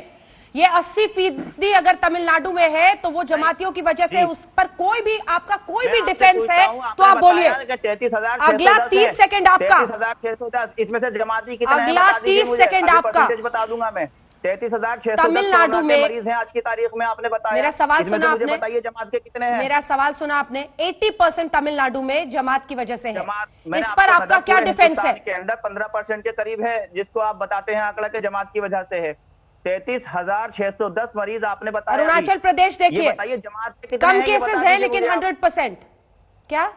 ये 80% अगर तमिलनाडु में है तो वो जमातियों की वजह से, उस पर कोई भी आपका कोई भी डिफेंस है तो आप बोलिए। 33,000 अगला 30 सेकंड आपका, 33,610, इसमें से जमाती कितना है अगला 30 सेकंड आपका बता दूंगा मैं। 33,610 तमिलनाडु में मरीज हैं आज की तारीख में, आपने बताया। मेरा सवाल सुना आपने, बताइए जमात के कितने हैं? मेरा सवाल सुना आपने। 80% तमिलनाडु में जमात की वजह से है। इस पर आपका क्या डिफेंस है? के अंदर 15% के करीब है जिसको आप बताते हैं आंकड़ा के जमात की वजह से है। 33,610 मरीज आपने बताया। अरुणाचल प्रदेश देखिए, बताइए जमात के कितने कम केसेस है लेकिन 100%। क्या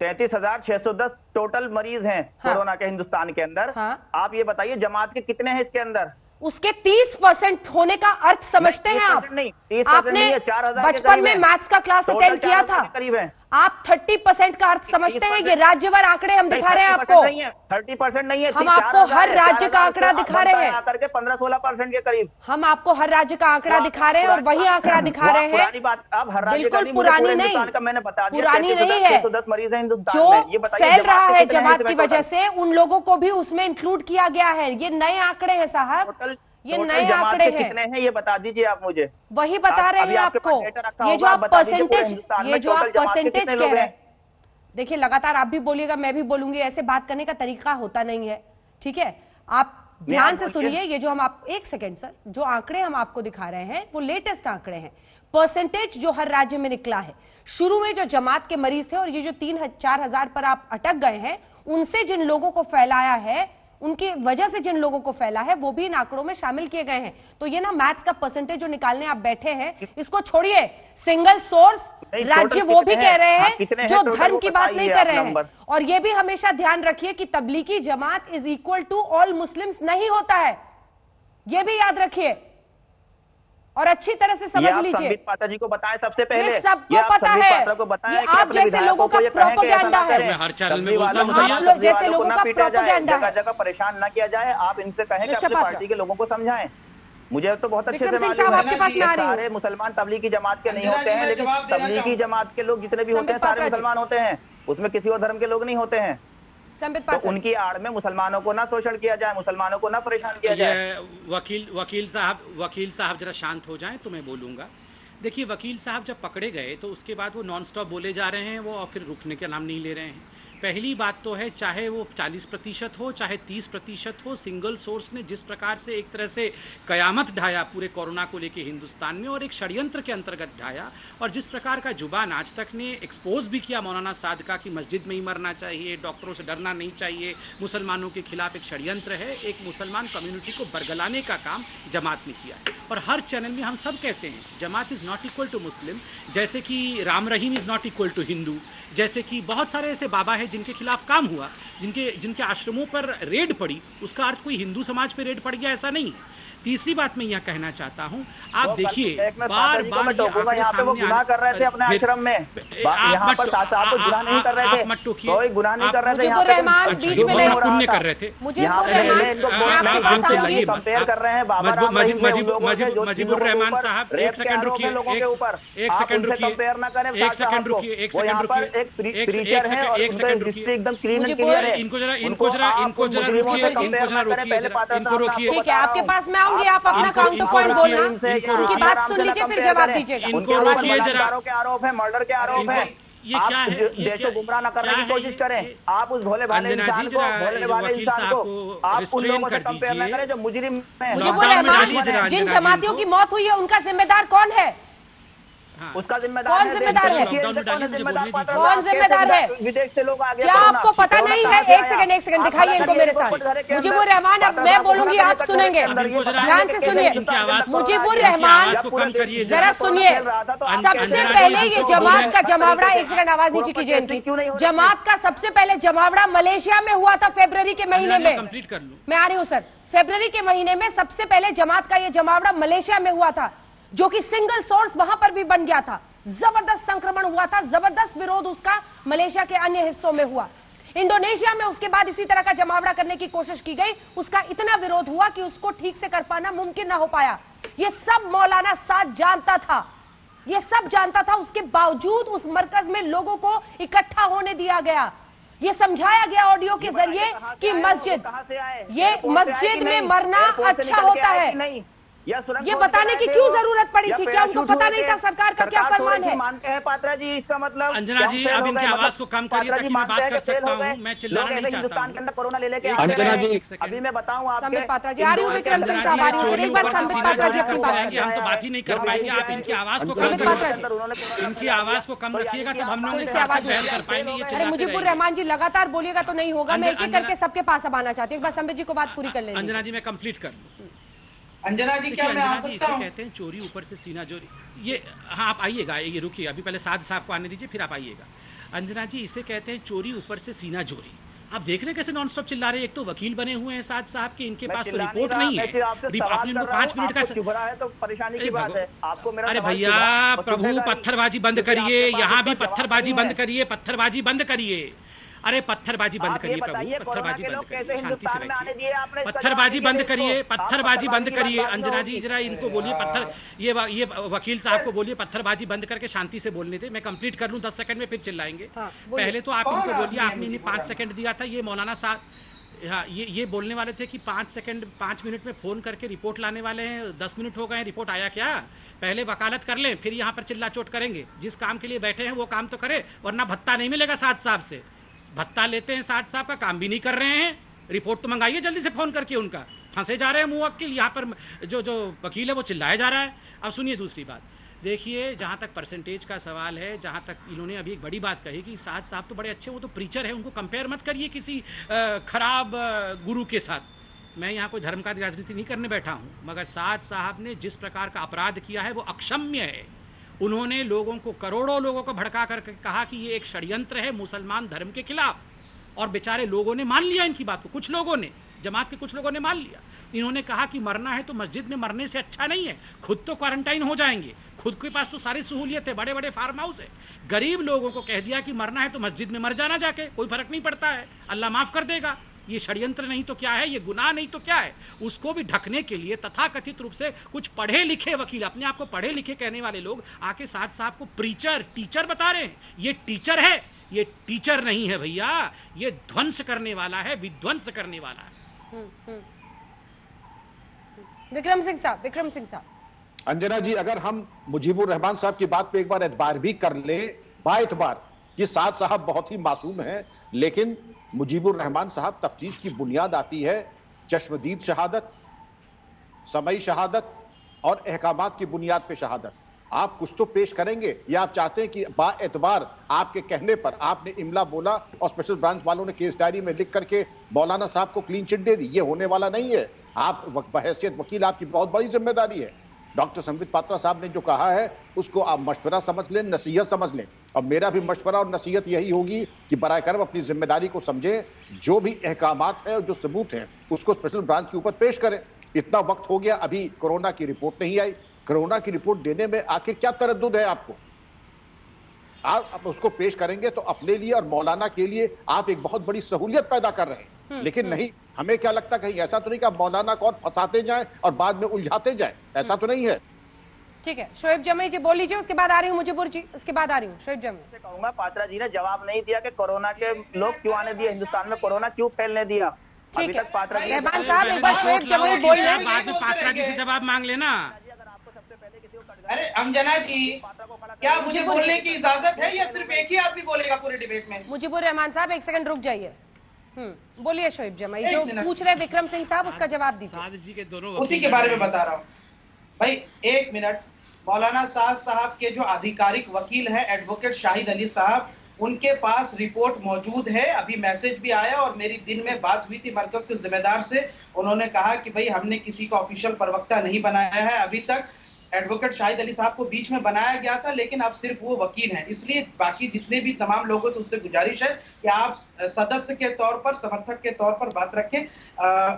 33,610 टोटल मरीज हैं कोरोना के हिंदुस्तान के अंदर। आप ये बताइए जमात के कितने हैं इसके अंदर? उसके 30% होने का अर्थ समझते हैं आप? नहीं, 30% आपने नहीं है, 4,000 बचपन में मैथ्स का क्लास अटेंड किया था? करीब है। आप 30% का अर्थ समझते हैं? ये राज्यवार आंकड़े हम दिखा रहे हैं आपको। 30% नहीं है, हम आपको हर राज्य का आंकड़ा दिखा रहे हैं। आकर के 15-16% के करीब हम आपको हर राज्य का आंकड़ा दिखा रहे हैं और वही आंकड़ा दिखा रहे हैं। पुरानी बात, अब हर राज्य बिल्कुल पुरानी नहीं, मैंने बता दिया, पुरानी नहीं है। 610 मरीज हैं हिंदुस्तान जो में। ये बताइए फैल रहा है कितने हैं जमात इसमें की वजह टोटल? से, उन लोगों को भी उसमें इंक्लूड किया गया है। ये नए आंकड़े हैं साहब, ये नए आंकड़े हैं। कितने हैं ये बता दीजिए आप मुझे। वही बता रहे हैं आपको। ये जो आप परसेंटेज कह रहे हैं, देखिए लगातार आप भी बोलिएगा, मैं भी बोलूंगी, ऐसे बात करने का तरीका होता नहीं है, ठीक है? आप ध्यान से सुनिए। ये जो हम आप, एक सेकेंड सर, जो आंकड़े हम आपको दिखा रहे हैं वो लेटेस्ट आंकड़े हैं। परसेंटेज जो हर राज्य में निकला है, शुरू में जो जमात के मरीज थे और ये जो 3-4 हजार पर आप अटक गए हैं, उनसे जिन लोगों को फैलाया है, उनकी वजह से जिन लोगों को फैला है, वो भी इन आंकड़ों में शामिल किए गए हैं। तो ये ना मैथ्स का परसेंटेज जो निकालने आप बैठे हैं, इसको छोड़िए। सिंगल सोर्स राज्य वो भी कह रहे हैं जो धर्म की बात नहीं कर रहे हैं। और ये भी हमेशा ध्यान रखिए कि Tablighi Jamaat is equal to all Muslims नहीं होता है, ये भी याद रखिए और अच्छी तरह से समझ लीजिए। पात्रा जी को बताएं सबसे पहले, सबको पता है। ये आप जैसे लोगों का प्रोपेगेंडा है, हर चैनल में बोलता हूं, आप लोग जैसे लोगों का प्रोपेगेंडा है। जगह परेशान ना किया जाए। आप इनसे कहें कि अपनी पार्टी के लोगों को समझाएं। मुझे तो बहुत अच्छे से मालूम है कि सारे मुसलमान तबलीगी जमात के नहीं होते हैं, लेकिन तबलीगी जमात के लोग जितने भी होते हैं सारे मुसलमान होते हैं, उसमें किसी और धर्म के लोग नहीं होते हैं। तो उनकी आड़ में मुसलमानों को ना शोषण किया जाए, मुसलमानों को ना परेशान किया जाए। वकील साहब जरा शांत हो जाएं तो मैं बोलूंगा। देखिए वकील साहब जब पकड़े गए तो उसके बाद वो नॉन स्टॉप बोले जा रहे हैं, वो और फिर रुकने का नाम नहीं ले रहे हैं। पहली बात तो है, चाहे वो 40% हो चाहे 30% हो, सिंगल सोर्स ने जिस प्रकार से एक तरह से कयामत ढाया पूरे कोरोना को लेके हिंदुस्तान में और एक षड्यंत्र के अंतर्गत ढाया, और जिस प्रकार का जुबान आज तक ने एक्सपोज भी किया मौलाना साद का कि मस्जिद में ही मरना चाहिए, डॉक्टरों से डरना नहीं चाहिए, मुसलमानों के खिलाफ एक षड्यंत्र है, एक मुसलमान कम्युनिटी को बरगलाने का काम जमात ने किया है। और हर चैनल में हम सब कहते हैं Jamaat is not equal to Muslim, जैसे कि Ram Rahim is not equal to Hindu, जैसे कि बहुत सारे ऐसे बाबा हैं जिनके खिलाफ काम हुआ, जिनके आश्रमों पर रेड पड़ी, उसका अर्थ कोई हिंदू समाज पे रेड पड़ गया ऐसा नहीं। तीसरी बात मैं यह कहना चाहता हूं, आप देखिए बार बार यहाँ पे वो गुनाह कर रहे थे अपने आश्रम में, यहाँ पर साहब को गुनाह नहीं कर रहे थे, कोई गुनाह नहीं कर रहे थे, यहाँ पे पुण्य कर रहे थे। कंपेयर कर रहे हैं बाबा राम रहीम मजीबुर रहमान साहब, एक सेकंड रुकिए, एक सेकंड रुकिए, कंपेयर ना करें, एक सेकंड रुकिए, एक सेकंड रुकिए, एक प्रीचर है और उनका हिस्ट्री एकदम क्लीन एंड क्लियर है। इनको जरा रोकिए। ठीक है, आपके पास मैं आऊंगी, आप अपना काउंटर पॉइंट बोलना, उनकी बात सुन लीजिए फिर जवाब दीजिएगा। उनको बलात्कारों के आरोप है, मर्डर के आरोप है। ये क्या है? देश को गुमराह न करने की कोशिश करें। आप उस भोले भाले इंसान को आप उन लोगों से कंपेयर न करें जो मुजरिम हैं। मुजीबुर रहमान, जिन जमातियों की मौत हुई है उनका जिम्मेदार कौन है? उसका जिम्मेदार कौन जिम्मेदार है? कौन जिम्मेदार है? विदेश से लोग आ गए। क्या आपको पता नहीं है? एक सेकंड दिखाइए इनको मेरे साथ। मुजीबुर रहमान, अब मैं बोलूंगी आप सुनेंगे, ध्यान से सुनिए। मुजीबुर रहमान जरा सुनिए, सबसे पहले ये जमात का जमावड़ा, एक सेकंड आवाज नीचे कीजिए इनकी। जमात का सबसे पहले जमावड़ा मलेशिया में हुआ था फरवरी के महीने में। मैं आ रही हूँ सर। फरवरी के महीने में सबसे पहले जमात का ये जमावड़ा मलेशिया में हुआ था। जो कि सिंगल सोर्स वहां पर भी बन गया था। जबरदस्त संक्रमण हुआ था, जबरदस्त विरोध उसका मलेशिया के अन्य हिस्सों में हुआ। इंडोनेशिया में उसके बाद इसी तरह का जमावड़ा करने की कोशिश की गई, उसका इतना विरोध हुआ कि उसको ठीक से कर पाना मुमकिन ना हो पाया। ये सब मौलाना साद जानता था, ये सब जानता था, उसके बावजूद उस मरकज में लोगों को इकट्ठा होने दिया गया। ये समझाया गया ऑडियो के जरिए कि मस्जिद में मरना अच्छा होता है। ये बताने की क्यों जरूरत पड़ी थी? क्या उनको पता नहीं था सरकार का क्या फरमान है? मानते हैं पात्रा जी, इसका मतलब अंजना जी अब इनकी आवाज को कम करिए ताकि मैं बात कर सकता हूं। मैं चिल्लाना नहीं चाहता। हिंदुस्तान के अंदर कोरोना ले लेके अंजना जी अभी मैं बताऊं आपके संबित पात्रा जी आ रही हूं, विक्रम सिंह साहब आ रही हूं, एक बार संबित पात्रा जी अपनी बात करेंगे। हम तो बात ही नहीं कर पाएंगे, आप इनकी आवाज को कम करिए, इनकी आवाज को कम रखिएगा तब हम लोग बहस कर पाएंगे। अरे मुजीबुर रहमान जी लगातार बोलिएगा तो नहीं होगा, मैं एक एक करके सबके पास अब आना चाहती हूँ। एक बार संबित जी को बात पूरी कर लेंगे। अंजना जी मैं कंप्लीट कर लूं। अंजना जी क्या मैं आ सकता हूं? कहते हैं चोरी ऊपर से सीना चोरी। ये हाँ आप आइएगा, ये रुकिए अभी पहले साद साहब को आने दीजिए फिर आप आइएगा। अंजना जी इसे कहते हैं चोरी ऊपर से सीना चोरी। आप देख रहे हैं कैसे नॉन स्टॉप चिल्ला रहे हैं। एक तो वकील बने हुए हैं साद साहब के, इनके पास तो रिपोर्ट नहीं है। आपने इनको 5 मिनट का चुप रहा है तो परेशानी की बात है। आपको मेरा अरे भैया प्रभु पत्थरबाजी बंद करिए, यहाँ भी पत्थरबाजी बंद करिए, पत्थरबाजी बंद करिए। अरे पत्थरबाजी बंद करिए प्रभु, पत्थरबाजी बंद करिए, शांति से बैठिए। पत्थरबाजी बंद करिए, पत्थरबाजी बंद करिए। अंजना जी जरा इनको बोलिए ये वकील साहब को बोलिए पत्थरबाजी बंद करके शांति से बोलने दे। मैं कंप्लीट कर लूं 10 सेकंड में फिर चिल्लाएंगे। पहले तो आप इनको बोलिए, आपने इन्हें 5 सेकंड दिया था। ये मौलाना साहब हाँ ये बोलने वाले थे कि 5 मिनट में फोन करके रिपोर्ट लाने वाले हैं। 10 मिनट हो गए, रिपोर्ट आया क्या? पहले वकालत कर लें फिर यहाँ पर चिल्ला चोट करेंगे। जिस काम के लिए बैठे हैं वो काम तो करें, वरना भत्ता नहीं मिलेगा साद साहब से। भत्ता लेते हैं साद साहब का, काम भी नहीं कर रहे हैं। रिपोर्ट तो मंगाइए जल्दी से फोन करके। उनका फंसे जा रहे हैं मुवक्किल, यहाँ पर जो वकील है वो चिल्लाया जा रहा है। अब सुनिए दूसरी बात, देखिए जहाँ तक परसेंटेज का सवाल है, जहाँ तक इन्होंने अभी एक बड़ी बात कही कि साद साहब तो बड़े अच्छे, वो तो प्रीचर है, उनको कंपेयर मत करिए किसी खराब गुरु के साथ। मैं यहाँ कोई धर्म का राजनीति नहीं करने बैठा हूँ, मगर साद साहब ने जिस प्रकार का अपराध किया है वो अक्षम्य है। उन्होंने लोगों को, करोड़ों लोगों को भड़का कर कहा कि ये एक षड्यंत्र है मुसलमान धर्म के खिलाफ, और बेचारे लोगों ने मान लिया इनकी बात को। कुछ लोगों ने, जमात के कुछ लोगों ने मान लिया। इन्होंने कहा कि मरना है तो मस्जिद में मरने से अच्छा नहीं है, खुद तो क्वारंटाइन हो जाएंगे, खुद के पास तो सारी सहूलियत है, बड़े बड़े फार्म हाउस है। गरीब लोगों को कह दिया कि मरना है तो मस्जिद में मर जाना जाके, कोई फर्क नहीं पड़ता है, अल्लाह माफ कर देगा। ये षड्यंत्र नहीं तो क्या है, ये गुनाह नहीं तो क्या है। उसको भी ढकने के लिए तथाकथित रूप से कुछ पढ़े लिखे वकील, अपने आप को पढ़े लिखे कहने वाले लोग आके साद साहब को प्रीचर, टीचर बता रहे हैं। ये टीचर है, ये टीचर नहीं है भैया, ये ध्वंस करने वाला है, विध्वंस करने वाला है। विक्रम सिंह साहब। अंजना जी अगर हम मुजीबुर रहमान साहब की बात पे एक बार एतबार भी कर ले, बाएतबार कि साद साहब बहुत ही मासूम हैं, लेकिन मुजीबुर रहमान साहब तफ्तीश की बुनियाद आती है चश्मदीद शहादत, समई शहादत और अहकामात की बुनियाद पे शहादत। आप कुछ तो पेश करेंगे, या आप चाहते हैं कि बाएतबार आपके कहने पर आपने इमला बोला और स्पेशल ब्रांच वालों ने केस डायरी में लिख करके मौलाना साहब को क्लीन चिट दे दी? ये होने वाला नहीं है। आप बहैसियत वकील, आपकी बहुत बड़ी जिम्मेदारी है। डॉक्टर संबित पात्रा साहब ने जो कहा है उसको आप मशवरा समझ लें, नसीहत समझ लें। और मेरा भी मशवरा और नसीहत यही होगी कि बराए करम अपनी जिम्मेदारी को समझें, जो भी अहकामात है और जो सबूत हैं उसको स्पेशल ब्रांच के ऊपर पेश करें। इतना वक्त हो गया, अभी कोरोना की रिपोर्ट नहीं आई। कोरोना की रिपोर्ट देने में आखिर क्या तरद्दुद है आपको? आप उसको पेश करेंगे तो अपने लिए और मौलाना के लिए आप एक बहुत बड़ी सहूलियत पैदा कर रहे हैं। लेकिन नहीं, हमें क्या लगता कहीं ऐसा तो नहीं कि आप मौलाना को और फंसाते जाएं और बाद में उलझाते जाएं, ऐसा तो नहीं है। ठीक है, शोएब जमी जी बोल लीजिए, उसके बाद आ रही हूँ मुजीबुर जी, उसके बाद आ रही हूँ शोएब जमी से कहूंगा। पात्रा जी ने जवाब नहीं दिया कि कोरोना के लोग क्यों आने दिए, हिंदुस्तान में कोरोना क्यों फैलने दिया। ठीक है, पात्रा जी रहमान साहब एक बार शोएब जमी बोल लें, बाद में पात्रा जी से जवाब मांग लेना। अरे अंजना जी, क्या मुझे बोलने की इजाजत है या सिर्फ एक ही आदमी बोलेगा पूरे डिबेट में? मुजीबुर रहमान साहब 1 सेकंड रुक जाइए। बोलिए शोएब जमाई, जो पूछ रहे विक्रम सिंह साहब उसका जवाब दीजिए। उसी के बारे में बता रहा हूँ भाई। 1 मिनट, मौलाना साद साहब के जो आधिकारिक वकील है एडवोकेट शाहिद अली साहब, उनके पास रिपोर्ट मौजूद है। अभी मैसेज भी आया और मेरी दिन में बात हुई थी मरकज के जिम्मेदार से। उन्होंने कहा कि भाई हमने किसी को ऑफिशियल प्रवक्ता नहीं बनाया है अभी तक। एडवोकेट शाहिद अली साहब को बीच में बनाया गया था, लेकिन अब सिर्फ वो वकील हैं। इसलिए बाकी जितने भी तमाम लोगों से उससे गुजारिश है कि आप सदस्य के तौर पर, समर्थक के तौर पर बात रखें।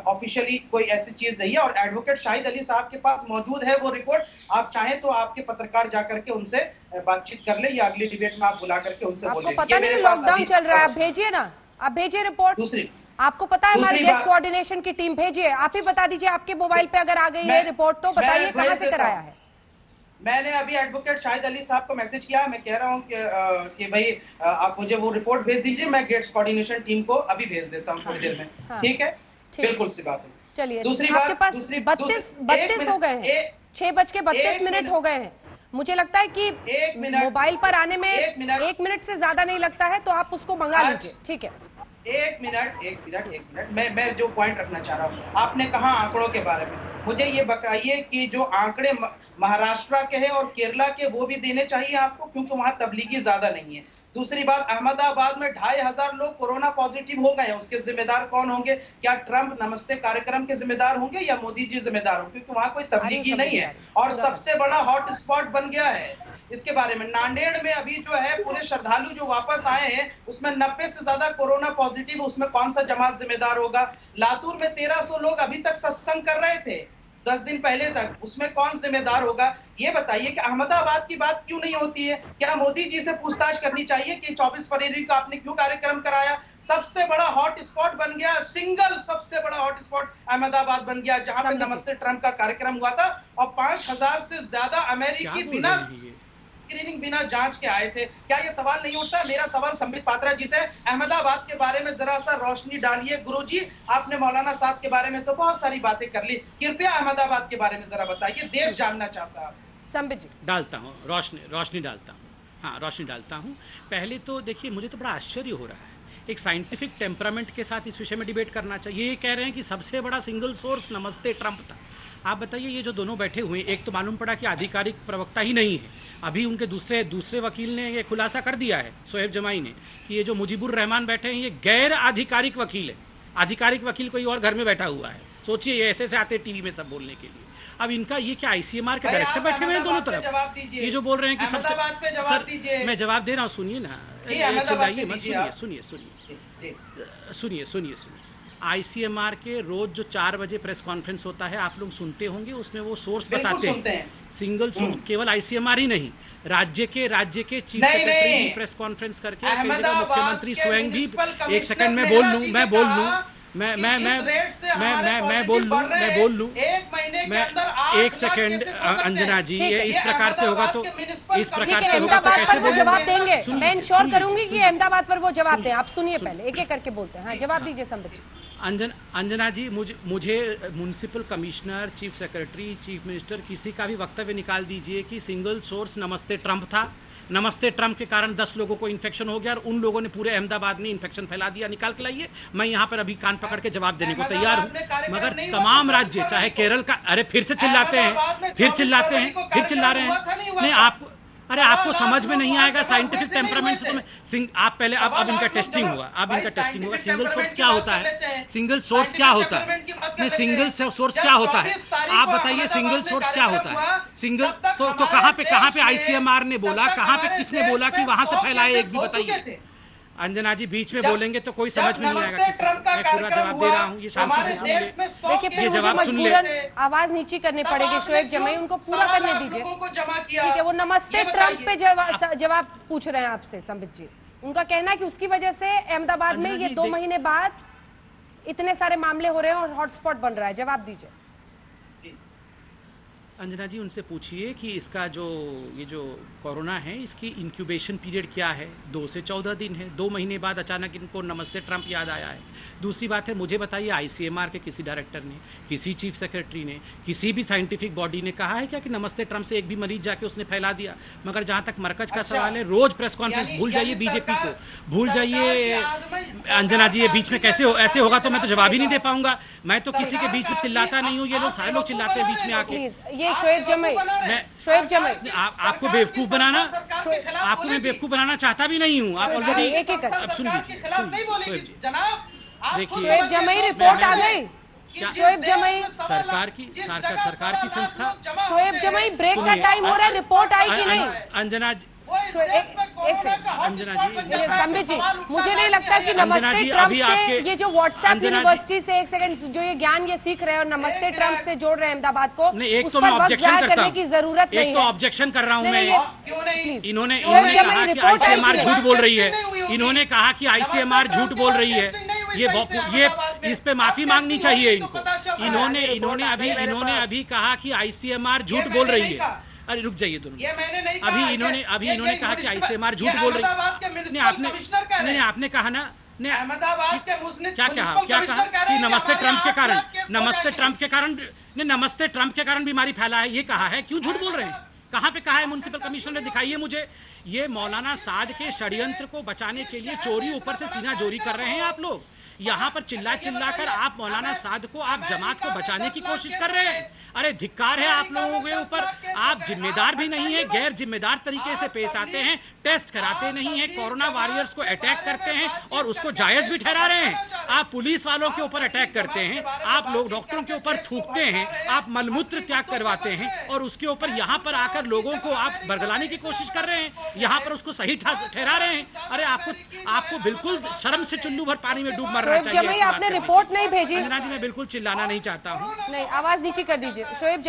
ऑफिशियली कोई ऐसी चीज नहीं है और एडवोकेट शाहिद अली साहब के पास मौजूद है वो रिपोर्ट। आप चाहें तो आपके पत्रकार जाकर के उनसे बातचीत कर ले या अगली डिबेट में आप बुला करके उनसे बोलें। आपको पता नहीं लॉकडाउन चल रहा है, आप भेजिए ना, आप भेजिए रिपोर्ट। दूसरी आपको पता है हमारे गेस्ट कोऑर्डिनेशन की टीम भेजिए, आप ही बता दीजिए आपके मोबाइल पे अगर आ गई है रिपोर्ट तो बताइए कहां से कराया है। मैंने अभी एडवोकेट शाहिद अली साहब को मैसेज किया, मैं कह रहा हूं कि भाई आप मुझे वो रिपोर्ट भेज दीजिए, मैं गेट्स कोऑर्डिनेशन टीम को अभी भेज देता हूं थोड़ी देर में। ठीक है, बिल्कुल सी बात है। चलिए, दूसरी आपके बात, पास 32 हो गए हैं, 6:32 हो गए हैं। मुझे लगता है कि मोबाइल पर आने में 1 मिनट से ज्यादा नहीं लगता है, तो आप उसको मंगा लीजिए। ठीक है, एक मिनट मैं जो पॉइंट रखना चाह रहा हूँ, आपने कहा आंकड़ों के बारे में, मुझे ये बताइए कि जो आंकड़े महाराष्ट्र के हैं और केरला के वो भी देने चाहिए आपको, क्योंकि वहां तबलीगी ज्यादा नहीं है। दूसरी बात, अहमदाबाद में 2500 लोग कोरोना पॉजिटिव हो गए, उसके जिम्मेदार कौन होंगे? क्या ट्रंप नमस्ते कार्यक्रम के जिम्मेदार होंगे या मोदी जी जिम्मेदार होंगे? क्योंकि वहां कोई तबलीगी नहीं है और सबसे बड़ा हॉट स्पॉट बन गया है। इसके बारे में नांदेड़ में अभी जो है पूरे श्रद्धालु जो वापस आए हैं उसमें 90 से ज्यादा कोरोना पॉजिटिव, उसमें कौन सा जमात जिम्मेदार होगा? लातूर में 1300 लोग अभी तक सत्संग कर रहे थे 10 दिन पहले तक, उसमें कौन जिम्मेदार होगा? ये बताइए कि अहमदाबाद की बात क्यों नहीं होती है? क्या मोदी जी से पूछताछ करनी चाहिए कि 24 फरवरी को आपने क्यों कार्यक्रम कराया? सबसे बड़ा हॉट स्पॉट बन गया, सिंगल सबसे बड़ा हॉट स्पॉट अहमदाबाद बन गया, जहां पे नमस्ते ट्रंप का कार्यक्रम हुआ था और 5000 से ज्यादा अमेरिकी बिना स्क्रीनिंग, बिना जांच के आए थे। क्या ये सवाल नहीं उठता? मेरा सवाल संबित पात्रा जी से, अहमदाबाद के बारे में जरा सा रोशनी डालिए। गुरुजी, आपने मौलाना साहब के बारे में तो बहुत सारी बातें कर ली, कृपया अहमदाबाद के बारे में जरा बताइए, देश जानना चाहता है आपसे। संबित जी, डालता हूँ रोशनी डालता हूँ, हाँ रोशनी डालता हूँ। पहले तो देखिए, मुझे तो बड़ा आश्चर्य हो रहा है, एक साइंटिफिक टेम्परामेंट के साथ इस विषय में डिबेट करना चाहिए। ये कह रहे हैं कि सबसे बड़ा सिंगल सोर्स नमस्ते ट्रंप था। आप बताइए, ये जो दोनों बैठे हुए हैं, एक तो मालूम पड़ा कि आधिकारिक प्रवक्ता ही नहीं है, अभी उनके दूसरे वकील ने ये खुलासा कर दिया है, शोएब जमाई ने, कि ये जो मुजीबुर रहमान बैठे हैं ये गैर आधिकारिक वकील है, आधिकारिक वकील कोई और घर में बैठा हुआ है। सोचिए, ये ऐसे आते टीवी में सब बोलने के लिए। अब इनका ये क्या ICMR के डायरेक्टर बैठे हुए हैं दोनों तरफ, ये जो बोल रहे हैं कि सबसे, सर मैं जवाब दे रहा हूँ, सुनिए ना, चिल्लाइए मत, सुनिए। ICMR के रोज जो 4 बजे प्रेस कॉन्फ्रेंस होता है, आप लोग सुनते होंगे, उसमें वो सोर्स बताते हैं, सिंगल सोर्स, केवल ICMR ही नहीं, राज्य के चीफ सेक्रेटरी भी प्रेस कॉन्फ्रेंस करके, मुख्यमंत्री स्वयं भी, एक सेकंड मैं बोल लूं, मैं बोल लूं, एक सेकंड अंजना जी, ये इस प्रकार से होगा तो अहमदाबाद पर वो जवाब देंगे, मैं इंश्योर करूंगी कि अहमदाबाद पर वो जवाब दें। आप सुनिए, पहले एक एक करके बोलते हैं। हाँ, जवाब दीजिए संबित जी। अंजना जी, मुझे municipal commissioner, chief secretary, chief minister, किसी का भी वक्तव्य निकाल दीजिए कि सिंगल सोर्स नमस्ते ट्रंप था, नमस्ते ट्रंप के कारण 10 लोगों को इन्फेक्शन हो गया और उन लोगों ने पूरे अहमदाबाद में इन्फेक्शन फैला दिया, निकाल के लाइए। मैं यहाँ पर अभी कान पकड़ के जवाब देने को तैयार हूँ, मगर तमाम राज्य, चाहे केरल का, अरे फिर से चिल्लाते हैं, फिर चिल्ला रहे हैं। नहीं, आपको समझ में नहीं आएगा साइंटिफिक टेम्परामेंट से, तो मैं आप पहले, अब इनका टेस्टिंग होगा, सिंगल सोर्स क्या होता है, सिंगल सोर्स क्या होता है, नहीं सिंगल सोर्स क्या होता है, आप बताइए सिंगल सोर्स क्या होता है? सिंगल तो कहाँ पे ICMR ने बोला, कहाँ पे किसने बोला कि वहां से फैलाए, एक भी बताइए। अंजना जी बीच में बोलेंगे तो कोई समझ में नहीं आएगा, मैं पूरा जवाब दे रहा हूँ, ये शांति से सुनिए। देखिए, जवाब सुन ले, आवाज नीची करनी पड़ेगी। शोएब जमाई, उनको पूरा करने दीजिए, ठीक है? वो नमस्ते ट्रंप पे जवाब पूछ रहे हैं आपसे संबित जी। उनका कहना है कि उसकी वजह से अहमदाबाद में ये 2 महीने बाद इतने सारे मामले हो रहे हैं और हॉटस्पॉट बन रहा है। जवाब दीजिए अंजना जी, उनसे पूछिए कि इसका ये जो कोरोना है, इसकी इंक्यूबेशन पीरियड क्या है? 2 से 14 दिन है। 2 महीने बाद अचानक इनको नमस्ते ट्रंप याद आया है। दूसरी बात है, मुझे बताइए, ICMR के किसी डायरेक्टर ने, किसी चीफ सेक्रेटरी ने, किसी भी साइंटिफिक बॉडी ने कहा है क्या कि नमस्ते ट्रंप से एक भी मरीज जाके उसने फैला दिया? मगर जहां तक मरकज का सवाल है, रोज प्रेस कॉन्फ्रेंस, भूल जाइए बीजेपी को, भूल जाइए अंजना जी, ये बीच में कैसे ऐसे होगा तो मैं तो जवाब ही नहीं दे पाऊंगा। मैं तो किसी के बीच में चिल्लाता नहीं हूँ, ये लोग सारे लोग चिल्लाते हैं बीच में आके। शोएब जमाई, आपको बेवकूफ बनाना, आपको मैं बेवकूफ बनाना चाहता भी नहीं हूँ। आप ऑलरेडी, अब सुन लीजिए, देखिए शोएब जमाई, रिपोर्ट आ गई, क्या शोएब जमाई सरकार की संस्था शोएब जमाई ब्रेक का टाइम हो रहा है, रिपोर्ट आई कि नहीं? अंजना संबित जी, मुझे नहीं लगता कि नमस्ते ट्रम्प से ये जो व्हाट्सएप यूनिवर्सिटी से, एक सेकंड, जो ये ज्ञान ये सीख रहे हैं और नमस्ते ट्रम्प से जोड़ रहे हैं अहमदाबाद को, एक तो मैं ऑब्जेक्शन करता हूं, की जरूरत नहीं है। एक तो ऑब्जेक्शन कर रहा हूं मैं। इन्होंने कहा कि आईसीएमआर झूठ बोल रही है, इन्होंने कहा कि आईसीएमआर झूठ बोल रही है, ये इस पे माफी मांगनी चाहिए इनको। इन्होंने अभी कहा कि आईसीएमआर झूठ बोल रही है। अरे रुक जाइए दोनों, अभी इन्होंने कहा कि आईसीएमआर झूठ बोल रही है। आपने कहा ना, क्या कहा कि नमस्ते ट्रम्प के कारण बीमारी फैला है, ये कहा है। क्यों झूठ बोल रहे हैं? कहाँ पे कहा है? म्युनिसिपल कमिश्नर ने दिखाइए मुझे। ये मौलाना साद के षड्यंत्र को बचाने के लिए चोरी ऊपर से सीना चोरी कर रहे हैं आप लोग। यहाँ पर चिल्ला कर आप मौलाना साद को, आप जमात को बचाने की कोशिश कर रहे हैं। अरे धिक्कार है आप लोगों के ऊपर। आप जिम्मेदार भी नहीं है, गैर जिम्मेदार तरीके से पेश आते हैं, टेस्ट कराते नहीं है, कोरोना वॉरियर्स को अटैक करते हैं और उसको जायज भी ठहरा रहे हैं। आप पुलिस वालों के ऊपर अटैक करते हैं, आप लोग डॉक्टरों के ऊपर थूकते हैं, आप मलमूत्र त्याग करवाते हैं और उसके ऊपर यहाँ पर आकर लोगों को आप बरगलाने की कोशिश कर रहे हैं, यहाँ पर उसको सही ठहरा रहे हैं। अरे आपको बिल्कुल शर्म से चुल्लू भर पानी में डूब मर शोएब जमाई, आपने रिपोर्ट नहीं भेजी? अंजना जी, मैं बिल्कुल चिल्लाना नहीं चाहता हूँ। नहीं, आवाज नीचे कर दीजिए। शोएब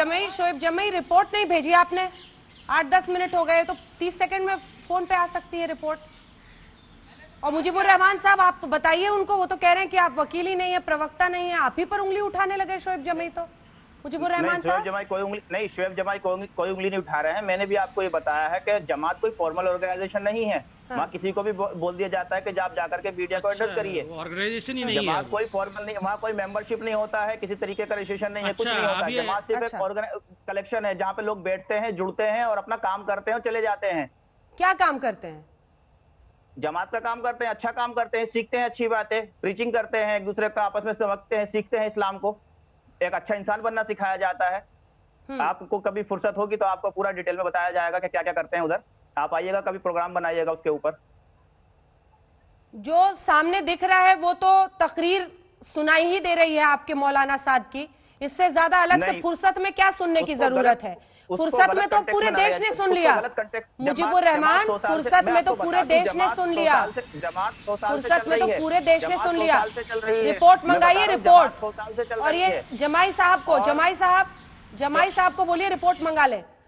जमाई रिपोर्ट नहीं भेजी आपने? 8-10 मिनट हो गए, तो 30 सेकंड में फोन पे आ सकती है रिपोर्ट। और मुजीबुर रहमान साहब, आप बताइए उनको, वो तो कह रहे हैं कि आप वकील ही नहीं है, प्रवक्ता नहीं है, आप ही पर उंगली उठाने लगे शोएब जमाई। तो मुजीबुर रहमान साहब, शोएब जमाई कोई उंगली नहीं उठा रहे हैं। मैंने भी आपको ये बताया है कि जमात कोई फॉर्मल ऑर्गेनाइजेशन नहीं है। वहाँ किसी को भी बोल दिया जाता है कि आप जाकर के मीडिया को एड्रेस करिए। ऑर्गेनाइजेशन ही नहीं है, जमात कोई फॉर्मल नहीं, वहाँ कोई मेंबरशिप नहीं होता है, किसी तरीके का रजिस्ट्रेशन नहीं है, कुछ नहीं होता है। जमात सिर्फ एक कलेक्शन है जहाँ पे लोग बैठते हैं, जुड़ते हैं और अपना काम करते हैं और चले जाते हैं। क्या काम करते हैं? जमात का काम करते हैं, अच्छा काम करते हैं, सीखते हैं अच्छी बातें, प्रीचिंग करते हैं, एक दूसरे का आपस में समझते हैं, सीखते हैं इस्लाम को, एक अच्छा इंसान बनना सिखाया जाता है। आपको कभी फुर्सत होगी तो आपको पूरा डिटेल में बताया जाएगा कि क्या क्या करते हैं उधर। आप आइएगा, कभी प्रोग्राम बनाइएगा उसके ऊपर। जो सामने दिख रहा है वो तो तकरीर सुनाई ही दे रही है आपके मौलाना साद की। इससे ज्यादा अलग से फुर्सत में क्या सुनने की जरूरत है? फुर्सत में तो पूरे देश ने सुन लिया। मुजीबुर रहमान, फुर्सत में तो पूरे देश ने सुन लिया। फुर्सत में तो पूरे देश ने सुन लिया। रिपोर्ट मंगाइए, रिपोर्ट। और ये जमाई साहब को बोलिए रिपोर्ट मंगा ले।